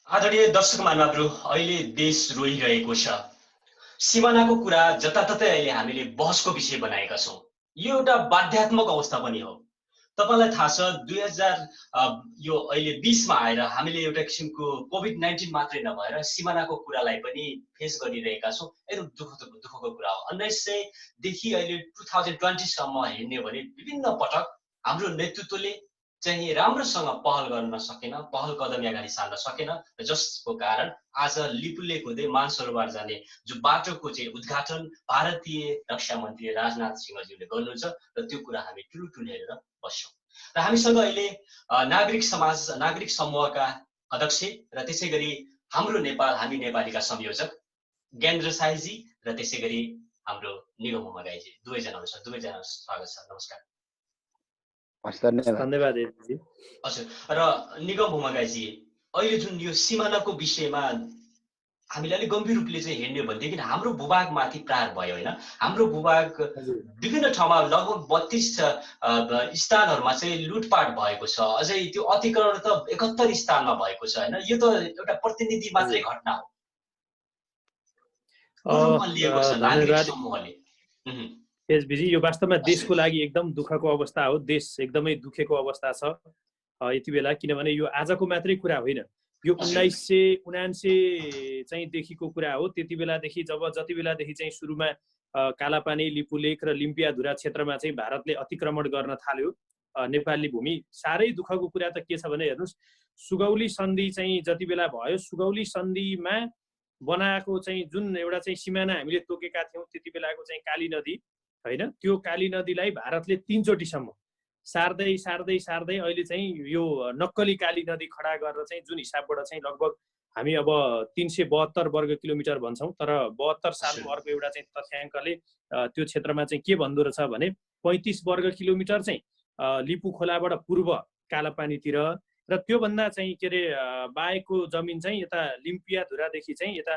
आदरणीय दर्शक महानुभावहरू, अहिले देश रोइरहेको छ। सिमानाको कुरा जताततै अहिले हामीले बहसको विषय बनाएका छौँ। यो एउटा बाध्यात्मक अवस्था पनि हो। तपाईँलाई थाहा छ 2000 यो अहिले 20मा आएर हामीले एउटा किसिमको कोभिड-19 मात्रै नभएर सिमानाको कुरालाई पनि फेस गरिरहेका छौँ। एकदम दुःखको कुरा हो। 1900 देखि अहिले 2020 सम्म हेर्ने भने विभिन्न पटक हाम्रो नेतृत्वले चाहिँ राम्रोसँग पहल गर्न सकेन, पहल कदमी अगाडि सार्न सकेन, जसको कारण आज लिपुलेक हुँदै मानसरोवर जाने जो बाटोको चाहिँ उद्घाटन भारतीय रक्षा मन्त्री राजनाथ सिंहज्यूले गर्नुहुन्छ र त्यो कुरा हामी टुलटुल हेरेर बस्छौँ। र हामीसँग अहिले नागरिक समाज, नागरिक समूहका अध्यक्ष र त्यसै गरी हाम्रो नेपाल हामी नेपालीका संयोजक ज्ञानेन्द्र साईजी र त्यसै गरी हाम्रो निगम मगाईजी दुवैजना हुनुहुन्छ। दुवैजना स्वागत छ। नमस्कार। धन्यवाद। हजुर, र निगम भूमगाईजी, अहिले जुन यो सिमानाको विषयमा हामीले अलिक गम्भीर रूपले चाहिँ हेर्ने हो भनेदेखि हाम्रो भूभागमाथि प्रहार भयो होइन। हाम्रो भूभाग विभिन्न ठाउँमा लगभग 32 स्थानहरूमा चाहिँ लुटपाट भएको छ। अझै त्यो अतिक्रमण त 71 स्थानमा भएको छ होइन। यो त एउटा प्रतिनिधि मात्रै घटना हो। लिएको छ नागरिक समूहले। एसबीजी, यो वास्तवमा देशको लागि एकदम दुःखको अवस्था हो। देश एकदमै दुखेको अवस्था छ यति बेला, किनभने यो आजको मात्रै कुरा होइन। यो 1979 चाहिँ देखिको कुरा हो। त्यति बेलादेखि जति बेलादेखि चाहिँ सुरुमा कालापानी, लिपुलेक र लिम्पियाधुरा क्षेत्रमा चाहिँ भारतले अतिक्रमण गर्न थाल्यो नेपाली भूमि। साह्रै दुःखको कुरा त के छ भने हेर्नुहोस्, सुगौली सन्धि चाहिँ जति बेला भयो, सुगौली सन्धिमा बनाएको चाहिँ जुन एउटा चाहिँ सिमाना हामीले तोकेका थियौँ त्यति बेलाको चाहिँ काली नदी होइन, त्यो काली नदीलाई भारतले 3 चोटिसम्म सार्दै सार्दै सार्दै अहिले चाहिँ यो नक्कली काली नदी खडा गरेर चाहिँ जुन हिसाबबाट चाहिँ लगभग हामी अब 372 वर्ग किलोमिटर भन्छौँ, तर 72 सालको अर्को एउटा चाहिँ तथ्याङ्कले त्यो क्षेत्रमा चाहिँ के भन्दो रहेछ भने 35 वर्ग किलोमिटर चाहिँ लिपु खोलाबाट पूर्व कालापानीतिर र त्योभन्दा चाहिँ के अरे बाहेकको जमिन चाहिँ यता लिम्पियाधुरादेखि चाहिँ यता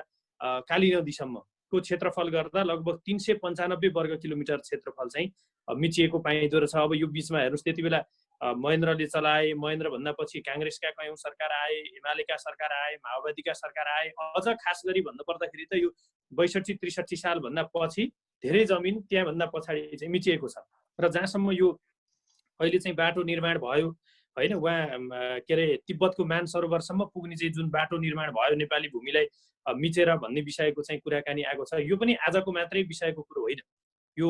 काली नदीसम्मको क्षेत्रफल गर्दा लगभग 395 वर्ग किलोमिटर क्षेत्रफल चाहिँ मिचिएको पाइँदो रहेछ। अब यो बिचमा हेर्नुहोस्, त्यति बेला महेन्द्रले चलाए, महेन्द्रभन्दा पछि काङ्ग्रेसका कयौँ सरकार आए, एमालेका सरकार आए, माओवादीका सरकार आए। अझ खास गरी भन्नुपर्दाखेरि त यो 62-63 सालभन्दा पछि धेरै जमिन त्यहाँभन्दा पछाडि चाहिँ मिचिएको छ। र जहाँसम्म यो अहिले चाहिँ बाटो निर्माण भयो होइन, उहाँ के अरे तिब्बतको मानसरोवरसम्म पुग्ने चाहिँ जुन बाटो निर्माण भयो नेपाली भूमिलाई मिचेर भन्ने विषयको चाहिँ कुराकानी आएको छ। यो पनि आजको मात्रै विषयको कुरो होइन। यो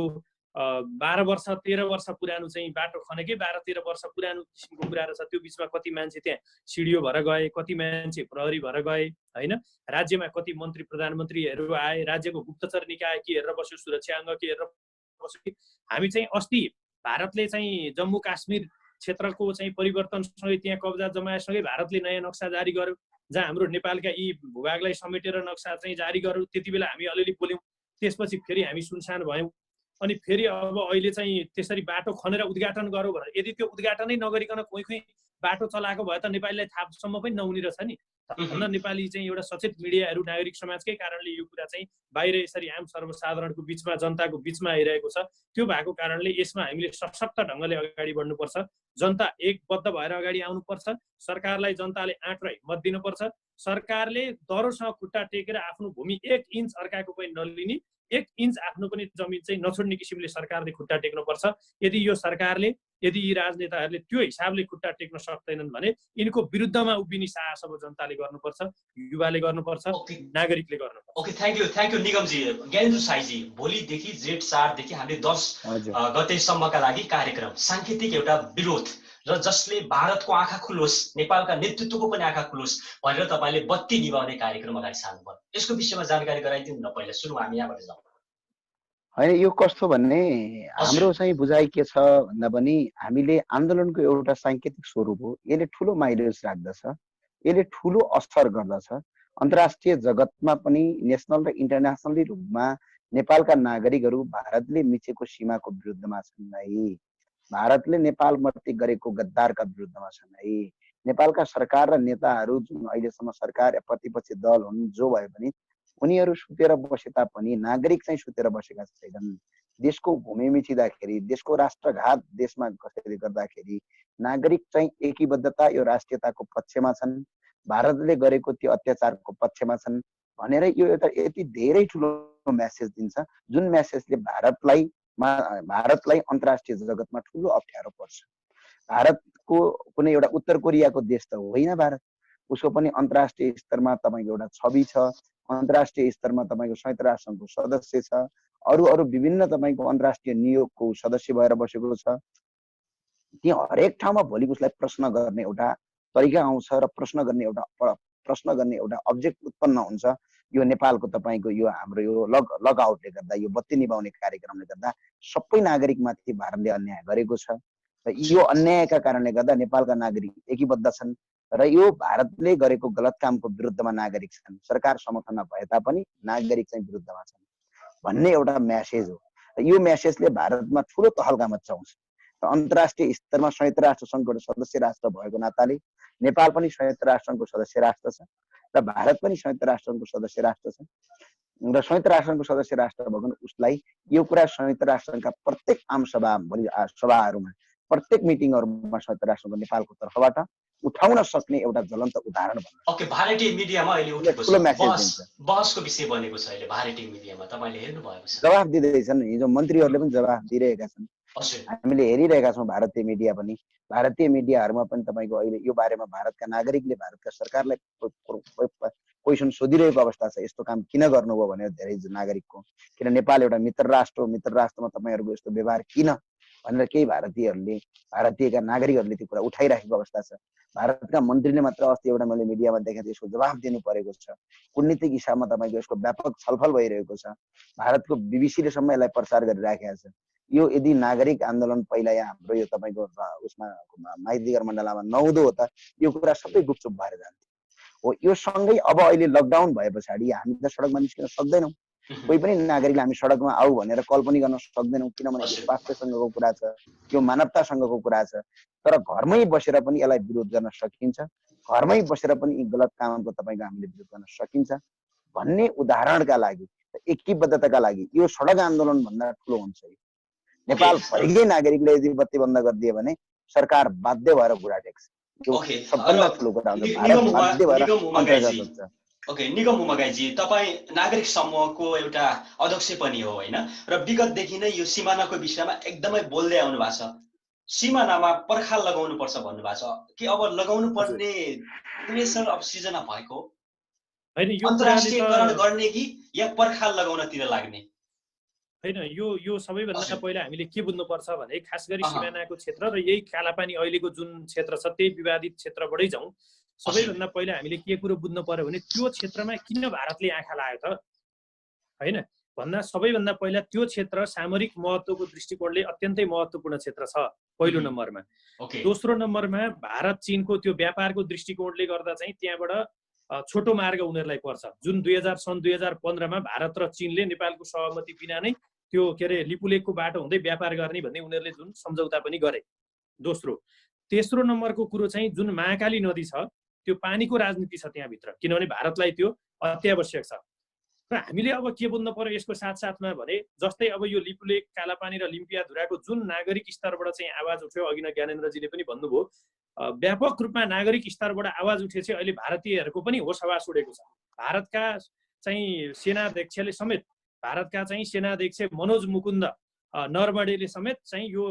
12 वर्ष 13 वर्ष पुरानो चाहिँ बाटो खनेकै 12-13 वर्ष पुरानो किसिमको कुरा रहेछ। त्यो बिचमा कति मान्छे त्यहाँ सिडिओ भएर गए, कति मान्छे प्रहरी भएर गए होइन, राज्यमा कति मन्त्री प्रधानमन्त्रीहरू आए, राज्यको गुप्तचर निकाय के हेरेर बस्यो, सुरक्षा अङ्ग के हेरेर बस्यो। हामी चाहिँ अस्ति भारतले चाहिँ जम्मू काश्मीर क्षेत्रको चाहिँ परिवर्तनसँगै त्यहाँ कब्जा जमाएसँगै भारतले नयाँ नक्सा जारी गर्यो, जहाँ हाम्रो नेपालका यी भूभागलाई समेटेर नक्सा चाहिँ जारी गर्यो। त्यति बेला हामी अलिअलि बोल्यौँ, त्यसपछि फेरि हामी सुनसान भयौँ। अनि फेरि अब अहिले चाहिँ त्यसरी बाटो खनेर उद्घाटन गरौँ भनेर, यदि त्यो उद्घाटनै नगरिकन खुइ बाटो चलाएको भए त नेपालीलाई थाहासम्म पनि नहुने रहेछ नि। भन्दा नेपाली चाहिँ एउटा सचेत मिडियाहरू, नागरिक समाजकै कारणले यो कुरा चाहिँ बाहिर यसरी आम सर्वसाधारणको बिचमा, जनताको बिचमा आइरहेको छ। त्यो भएको कारणले यसमा हामीले सशक्त ढङ्गले अगाडि बढ्नुपर्छ। जनता एकबद्ध भएर अगाडि आउनुपर्छ। सरकारलाई जनताले आँट र हिम्मत दिनुपर्छ। सरकारले दह्रोसँग खुट्टा टेकेर आफ्नो भूमि 1 इन्च अर्काको पनि नलिने, 1 इन्च आफ्नो पनि जमिन चाहिँ नछोड्ने किसिमले सरकारले खुट्टा टेक्नुपर्छ। यदि यो सरकारले, यदि यी राजनेताहरूले त्यो हिसाबले खुट्टा टेक्न सक्दैनन् भने यिनको विरुद्धमा उभिने साहस अब जनताले गर्नुपर्छ, युवाले गर्नुपर्छ, नागरिकले गर्नुपर्छ। Okay, thank you Nigamji. Gyanendra Saiji, भोलिदेखि जेठ 4 देखि हामीले 10 गतेसम्मका लागि कार्यक्रम, साङ्केतिक एउटा विरोध र जसले भारतको आँखा खुलोस्, नेपालका नेतृत्वको पनि आँखा खुलोस् भनेर तपाईँले बत्ती निभाउने कार्यक्रम अगाडि सार्नुभयो। यसको विषयमा जानकारी गराइदिनु न। पहिला सुरु हामी यहाँबाट जाउँ। होइन, यो कस्तो भन्ने हाम्रो चाहिँ बुझाइ के छ भन्दा पनि हामीले आन्दोलनको एउटा साङ्केतिक स्वरूप हो। यसले ठुलो माइलेज राख्दछ, यसले ठुलो असर गर्दछ। अन्तर्राष्ट्रिय जगतमा पनि नेसनल र इन्टरनेसनली रूपमा नेपालका नागरिकहरू भारतले मिचेको सीमाको विरुद्धमा छन् है, भारतले नेपालमाथि गरेको गद्दारका विरुद्धमा छन् है। नेपालका सरकार र नेताहरू जुन अहिलेसम्म सरकार या प्रतिपक्षी दल हुन्, जो भए पनि उनीहरू सुतेर बसे तापनि नागरिक चाहिँ सुतेर बसेका छैनन्। देशको भूमि मिचिँदाखेरि, देशको राष्ट्रघात देशमा कसैले गर्दाखेरि नागरिक चाहिँ एकीबद्धता, यो राष्ट्रियताको पक्षमा छन्। भारतले गरेको त्यो अत्याचारको पक्षमा छन् भनेर यो एउटा यति धेरै ठुलो मेसेज दिन्छ जुन मेसेजले भारतलाई अन्तर्राष्ट्रिय जगतमा ठुलो अप्ठ्यारो पर्छ। भारतको कुनै एउटा उत्तर कोरियाको देश त होइन भारत, उसको पनि अन्तर्राष्ट्रिय स्तरमा तपाईँको एउटा छवि छ, अन्तर्राष्ट्रिय स्तरमा तपाईँको संयुक्त राष्ट्रसङ्घको सदस्य छ, अरू अरू विभिन्न तपाईँको अन्तर्राष्ट्रिय नियोगको सदस्य भएर बसेको छ। त्यहाँ हरेक ठाउँमा भोलि उसलाई प्रश्न गर्ने एउटा तरिका आउँछ र प्रश्न गर्ने एउटा अब्जेक्ट उत्पन्न हुन्छ। यो नेपालको तपाईँको यो हाम्रो यो लगआउटले गर्दा, यो बत्ती निभाउने कार्यक्रमले गर्दा सबै नागरिकमाथि भारतले अन्याय गरेको छ र यो अन्यायका कारणले गर्दा नेपालका नागरिक एकीबद्ध छन् र यो भारतले गरेको गलत कामको विरुद्धमा नागरिक छन्, सरकार समर्थनमा भए तापनि नागरिक चाहिँ विरुद्धमा छन् भन्ने एउटा मेसेज हो। यो मेसेजले भारतमा ठुलो तहल्का मचाउँछ र अन्तर्राष्ट्रिय स्तरमा संयुक्त राष्ट्र सङ्घको सदस्य राष्ट्र भएको नाताले नेपाल पनि संयुक्त राष्ट्र सङ्घको सदस्य राष्ट्र छ र भारत पनि संयुक्त राष्ट्र सङ्घको सदस्य राष्ट्र छ र संयुक्त राष्ट्र सङ्घको सदस्य राष्ट्र भएको उसलाई यो कुरा संयुक्त राष्ट्र सङ्घका प्रत्येक आम सभाहरूमा प्रत्येक मिटिङहरूमा संयुक्त राष्ट्र सङ्घको नेपालको तर्फबाट उठाउन सक्ने एउटा ज्वलन्त उदाहरण बन्छ। ओके, भारतीय मिडियामा अहिले उठेको छ, बहसको विषय बनेको छ अहिले भारतीय मिडियामा, तपाईले हेर्नु भएको छ, जवाफ दिँदैछन्, हिजो मन्त्रीहरूले पनि जवाफ दिइरहेका छन्, हामीले हेरिरहेका छौँ। भारतीय मिडियाहरूमा पनि तपाईँको अहिले यो बारेमा भारतका नागरिकले भारतका सरकारलाई क्वेसन सोधिरहेको अवस्था छ, यस्तो काम किन गर्नुभयो भनेर धेरै नागरिकको, किन नेपाल एउटा मित्र राष्ट्रमा तपाईँहरूको यस्तो व्यवहार किन भनेर केही भारतीयका नागरिकहरूले त्यो कुरा उठाइराखेको अवस्था छ। भारतका मन्त्रीले मात्र अस्ति एउटा मैले मिडियामा देखेको थिएँ, यसको जवाफ दिनु परेको छ। कूटनीतिक हिसाबमा तपाईँको यसको व्यापक छलफल भइरहेको छ, भारतको बीबीसीले सम्म यसलाई प्रचार गरिराखेको छ। यो यदि नागरिक आन्दोलन पहिला यहाँ हाम्रो यो तपाईँको उसमा माइतीघर मण्डलामा नहुँदो हो त यो कुरा सबै गुपचुप भएर जान्थ्यो हो। यो सँगै अब अहिले लकडाउन भए पछाडि हामी त सडकमा निस्किन सक्दैनौँ, कोही पनि नागरिकले हामी सडकमा आऊ भनेर कल पनि गर्न सक्दैनौँ, किनभने यो स्वास्थ्यसँगको कुरा छ, यो मानवतासँगको कुरा छ। तर घरमै बसेर पनि यसलाई विरोध गर्न सकिन्छ, घरमै बसेर पनि यी गलत कामको तपाईँको हामीले विरोध गर्न सकिन्छ भन्ने उदाहरणका लागि, एकीबद्धताका लागि यो सडक आन्दोलन भन्दा ठुलो हुन्छ। नेपाल भरिकै नागरिकले यदि बत्ती बन्द गरिदियो भने सरकार बाध्य भएर घुँडा टेक्छ, यो सबभन्दा ठुलो कुरा हुन्छ। भारत बाध्य भएर अन्तर्गत हुन्छ। ओके, निगम उमागाईजी, तपाईँ नागरिक समूहको एउटा अध्यक्ष पनि हो होइन, र विगतदेखि नै यो सिमानाको विषयमा एकदमै बोल्दै आउनु भएको छ। सिमानामा पर्खाल लगाउनु पर्छ भन्नुभएको छ, कि अब लगाउनु पर्ने प्रेसर अब सिर्जना भएको होइन, यो अन्तर्राष्ट्रियकरण गर्ने कि या पर्खाल लगाउनतिर लाग्ने? होइन, यो सबैभन्दा पहिला हामीले के बुझ्नुपर्छ भने खास गरी सिमानाको क्षेत्र र यही कालापानी अहिलेको जुन क्षेत्र छ त्यही विवादित क्षेत्रबाटै जाउँ। सबैभन्दा पहिला हामीले के कुरो बुझ्नु पर्यो भने त्यो क्षेत्रमा किन भारतले आँखा लाग्यो त होइन भन्दा सबैभन्दा पहिला त्यो क्षेत्र सामरिक महत्त्वको दृष्टिकोणले अत्यन्तै महत्त्वपूर्ण क्षेत्र छ पहिलो नम्बरमा। दोस्रो नम्बरमा भारत चीनको त्यो व्यापारको दृष्टिकोणले गर्दा चाहिँ त्यहाँबाट छोटो मार्ग उनीहरूलाई पर्छ, जुन सन् 2015मा भारत र चीनले नेपालको सहमति बिना नै त्यो के अरे लिपुलेकको बाटो हुँदै व्यापार गर्ने भन्ने उनीहरूले जुन सम्झौता पनि गरे। तेस्रो नम्बरको कुरो चाहिँ जुन महाकाली नदी छ त्यो पानीको राजनीति छ त्यहाँभित्र, किनभने भारतलाई त्यो अत्यावश्यक छ। र हामीले अब के बुझ्नु पर्यो यसको साथसाथमा भने जस्तै अब यो लिपुलेक, कालापानी र लिम्पियाधुराको जुन नागरिक स्तरबाट चाहिँ आवाज उठ्यो, अघि नै ज्ञानेन्द्रजीले पनि भन्नुभयो, व्यापक रूपमा नागरिक स्तरबाट आवाज उठेपछि अहिले भारतीयहरूको पनि होस आवाज उडेको छ। भारतका चाहिँ सेनाध्यक्षले समेत, भारतका चाहिँ सेनाध्यक्ष मनोज मुकुन्द नरवणेले समेत चाहिँ यो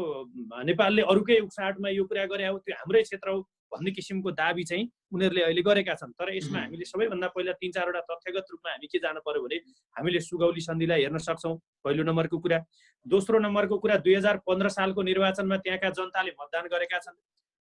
नेपालले अरूकै उक्साहटमा यो कुरा गरे हो, त्यो हाम्रै क्षेत्र हो भन्ने किसिमको दाबी चाहिँ उनीहरूले अहिले गरेका छन्। तर यसमा हामीले सबैभन्दा पहिला 3-4वटा तथ्यगत रूपमा हामी के जानु पर्यो भने हामीले सुगौली सन्धिलाई हेर्न सक्छौँ, पहिलो नम्बरको कुरा। दोस्रो नम्बरको कुरा 2015 सालको निर्वाचनमा त्यहाँका जनताले मतदान गरेका छन्।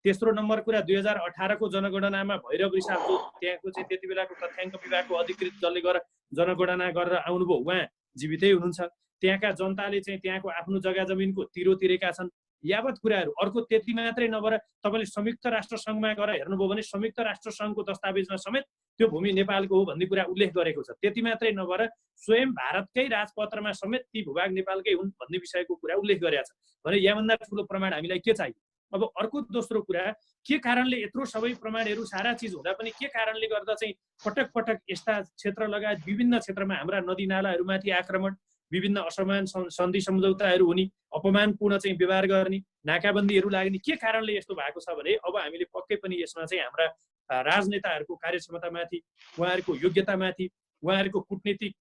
तेस्रो नम्बर कुरा 2018को जनगणनामा भैरव रिसाल जो त्यहाँको चाहिँ त्यति बेलाको तथ्याङ्क विभागको अधिकृत जसले गएर जनगणना गरेर आउनुभयो, उहाँ जीवितै हुनुहुन्छ। त्यहाँका जनताले चाहिँ त्यहाँको आफ्नो जग्गा जमिनको तिरो तिरेका छन्। यावत कुराहरू। अर्को त्यति मात्रै नभएर तपाईँले संयुक्त राष्ट्र सङ्घमा गएर हेर्नुभयो भने संयुक्त राष्ट्र सङ्घको दस्तावेजमा समेत त्यो भूमि नेपालको हो भन्ने कुरा उल्लेख गरेको छ। त्यति मात्रै नभएर स्वयं भारतकै राजपत्रमा समेत ती भूभाग नेपालकै हुन् भन्ने विषयको कुरा उल्लेख गरेका छ भने यहाँभन्दा ठुलो प्रमाण हामीलाई के चाहियो? अब अर्को दोस्रो कुरा, के कारणले यत्रो सबै प्रमाणहरू सारा चिज हुँदा पनि के कारणले गर्दा चाहिँ पटक पटक यस्ता क्षेत्र लगायत विभिन्न क्षेत्रमा हाम्रा नदी नालाहरूमाथि आक्रमण, विभिन्न असमान सन्धि सम्झौताहरू हुने, अपमानपूर्ण चाहिँ व्यवहार गर्ने, नाकाबन्दीहरू लाग्ने, के कारणले यस्तो भएको छ भने अब हामीले पक्कै पनि यसमा चाहिँ हाम्रा राजनेताहरूको कार्यक्षमतामाथि, उहाँहरूको योग्यतामाथि, उहाँहरूको कूटनीतिक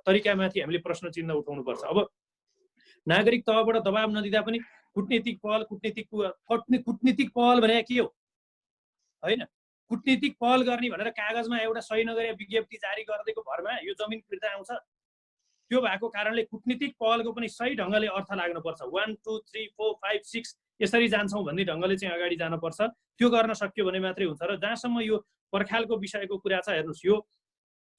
तरिकामाथि हामीले प्रश्न चिन्ह उठाउनुपर्छ। अब नागरिक तहबाट दबाब नदिँदा पनि कूटनीतिक पहल भने के हो होइन? कूटनीतिक पहल गर्ने भनेर कागजमा एउटा सही नगरे विज्ञप्ति जारी गरिदिएको भरमा यो जमिन फिर्ता आउँछ? त्यो भएको कारणले कूटनीतिक पहलको पनि सही ढङ्गले अर्थ लाग्नुपर्छ। 1 2 3 4 5 6 यसरी जान्छौँ भन्ने ढङ्गले चाहिँ अगाडि जानुपर्छ। त्यो गर्न सक्यो भने मात्रै हुन्छ। र जहाँसम्म यो पर्खालको विषयको कुरा छ, हेर्नुहोस्, यो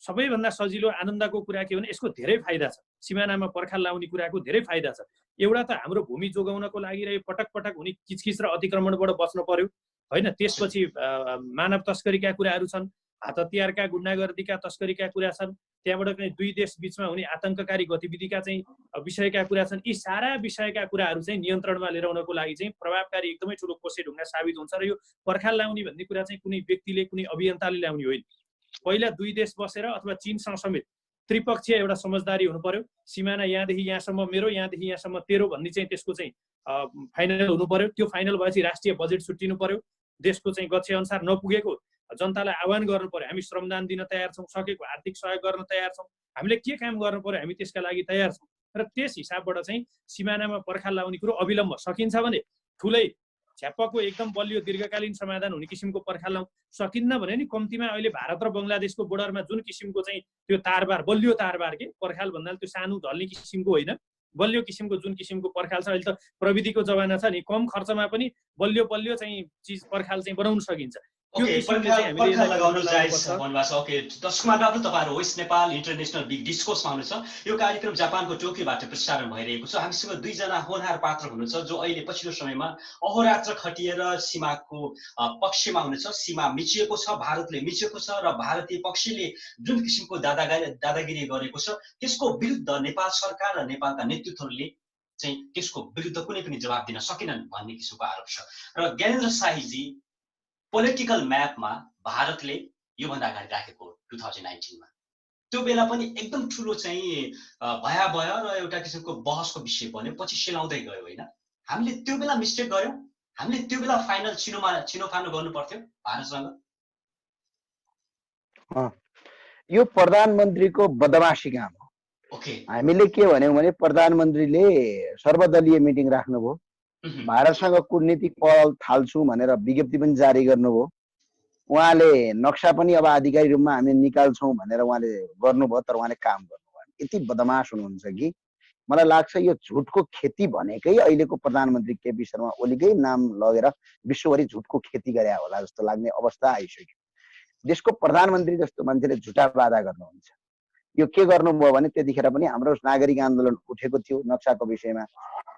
सबैभन्दा सजिलो आनन्दको कुरा के भने यसको धेरै फाइदा छ। सिमानामा पर्खाल लाउने कुराको धेरै फाइदा छ। एउटा त हाम्रो भूमि जोगाउनको लागि र यो पटक पटक हुने किचकिच र अतिक्रमणबाट बच्न पर्यो होइन। त्यसपछि मानव तस्करीका कुराहरू छन्, हात हतियारका गुन्डागर्दीका तस्करीका कुरा छन्, त्यहाँबाट पनि दुई देश बिचमा हुने आतंककारी गतिविधिका चाहिँ विषयका कुरा छन्। यी सारा विषयका कुराहरू चाहिँ नियन्त्रणमा लिएर आउनको लागि चाहिँ प्रभावकारी एकदमै ठुलो कोसेढुङ्गा साबित हुन्छ। र यो पर्खाल लाउने भन्ने कुरा चाहिँ कुनै व्यक्तिले, कुनै अभियन्ताले ल्याउने होइन। पहिला दुई देश बसेर अथवा चीनसँग समेत त्रिपक्षीय एउटा समझदारी हुनु पर्यो। सिमाना यहाँदेखि यहाँसम्म मेरो, यहाँदेखि यहाँसम्म तेरो भन्ने चाहिँ त्यसको चाहिँ फाइनल हुनु पर्यो। त्यो फाइनल भएपछि राष्ट्रिय बजेट छुट्टिनु पर्यो। देशको चाहिँ गच्छे अनुसार नपुगेको जनतालाई आह्वान गर्नु पर्यो, हामी श्रमदान दिन तयार छौँ, सकेको आर्थिक सहयोग गर्न तयार छौँ, हामीले के काम गर्नु पर्यो हामी त्यसका लागि तयार छौँ। र त्यस हिसाबबाट चाहिँ सिमानामा पर्खाल लाउने कुरो अविलम्ब सकिन्छ भने ठुलै झ्याप्पको एकदम बलियो दीर्घकालीन समाधान हुने किसिमको पर्खाल लाउँ। सकिन्न भने नि कम्तीमा अहिले भारत र बङ्गलादेशको बोर्डरमा जुन किसिमको चाहिँ त्यो तारबार, बलियो तारबार के पर्खाल भन्नाले त्यो सानो ढल्ने किसिमको होइन, बलियो किसिमको जुन किसिमको पर्खाल छ। अहिले त प्रविधिको जमाना छ नि, कम खर्चमा पनि बलियो बलियो चाहिँ चिज पर्खाल चाहिँ बनाउन सकिन्छ। पर्खाल लगाउन जायज भन्नुभएको छ। ओके, दर्शक महानुभावहरू, तपाईँहरू वेस्ट नेपाल इन्टरनेसनल बिग डिस्कोर्समा हुनुहुन्छ। यो कार्यक्रम जापानको टोकियोबाट प्रसारण भइरहेको छ। हामीसँग दुईजना होनहार पात्र हुनुहुन्छ जो अहिले पछिल्लो समयमा अहोरात्र खटिएर सीमाको पक्षमा हुनुहुन्छ। सीमा मिचिएको छ, भारतले मिचेको छ र भारतीय पक्षले जुन किसिमको दादागिरी गरेको छ त्यसको विरुद्ध नेपाल सरकार र नेपालका नेतृत्वहरूले चाहिँ त्यसको विरुद्ध कुनै पनि जवाब दिन सकेनन् भन्ने किसिमको आरोप छ। र ज्ञानेन्द्र शाहीजी, पोलिटिकल म्यापमा भारतले योभन्दा अगाडि राखेको 2019मा त्यो बेला पनि एकदम ठुलो चाहिँ भयावह र एउटा किसिमको बहसको विषय बन्यो, पछि सेलाउँदै गयो होइन? हामीले त्यो बेला मिस्टेक गर्यौँ? हामीले त्यो बेला फाइनल छिनोफानो गर्नु पर्थ्यो भारतसँग? यो प्रधानमन्त्रीको बदमासी काम हो। ओके, हामीले के भन्यौँ भने प्रधानमन्त्रीले सर्वदलीय मिटिङ राख्नुभयो, भारतसँग कूटनीतिक पहल थाल्छु भनेर विज्ञप्ति पनि जारी गर्नुभयो। उहाँले नक्सा पनि अब आधिकारिक रूपमा हामी निकाल्छौँ भनेर उहाँले गर्नुभयो, तर उहाँले काम गर्नुभयो। यति बदमास हुनुहुन्छ कि मलाई लाग्छ यो झुटको खेती भनेकै अहिलेको प्रधानमन्त्री केपी शर्मा ओलीकै नाम लगेर विश्वभरि झुटको खेती गरे होला जस्तो लाग्ने अवस्था आइसक्यो। देशको प्रधानमन्त्री जस्तो मान्छेले झुटा वादा गर्नुहुन्छ। यो के गर्नुभयो भने त्यतिखेर पनि हाम्रो नागरिक आन्दोलन उठेको थियो नक्साको विषयमा,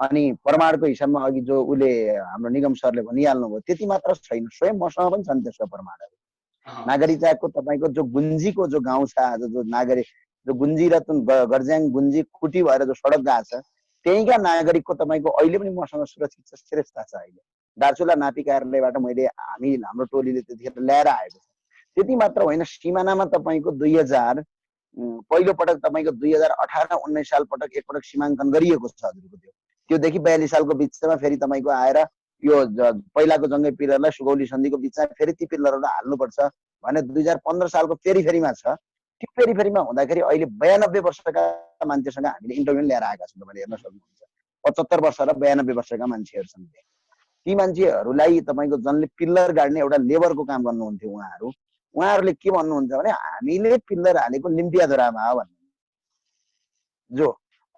अनि प्रमाणको हिसाबमा अघि जो उसले हाम्रो निगम सरले भनिहाल्नुभयो त्यति मात्र छैन, स्वयं मसँग पनि छन् त्यसको प्रमाणहरू। नागरिकताको तपाईँको जो गुन्जीको जो गाउँ छ आज, जो नागरिक जो गुन्जी र गर्ज्याङ गुन्जी कुटी भएर जो सडक गएको छ त्यहीँका नागरिकको तपाईँको अहिले पनि मसँग सुरक्षित श्रेष्ठता छ। अहिले दार्चुला नापी कार्यालयबाट हाम्रो टोलीले त्यतिखेर ल्याएर आएको छ। त्यति मात्र होइन, सिमानामा तपाईँको पहिलो पटक तपाईँको 2018-19 साल एकपटक सीमाङ्कन गरिएको छ हजुरको। त्योदेखि 42 सालको बिचमा फेरि तपाईँको आएर यो पहिलाको जङ्गै पिलरलाई सुगौली सन्धिको बिचमा फेरि ती पिलरहरू हाल्नुपर्छ भने 2015 सालको फेरिफेरीमा छ। त्यो फेरिफेरीमा हुँदाखेरि अहिले 92 वर्षका मान्छेसँग हामीले इन्टरभ्यू लिएर आएका छौँ। तपाईँले हेर्न सक्नुहुन्छ 75 वर्ष र 92 वर्षका मान्छेहरू छन्। ती मान्छेहरूलाई तपाईँको जसले पिल्लर गाड्ने एउटा लेबरको काम गर्नुहुन्थ्यो उहाँहरूले के भन्नुहुन्छ भने हामीले पिल्लर हालेको लिम्पियाधुरामा हो भन्नु, जो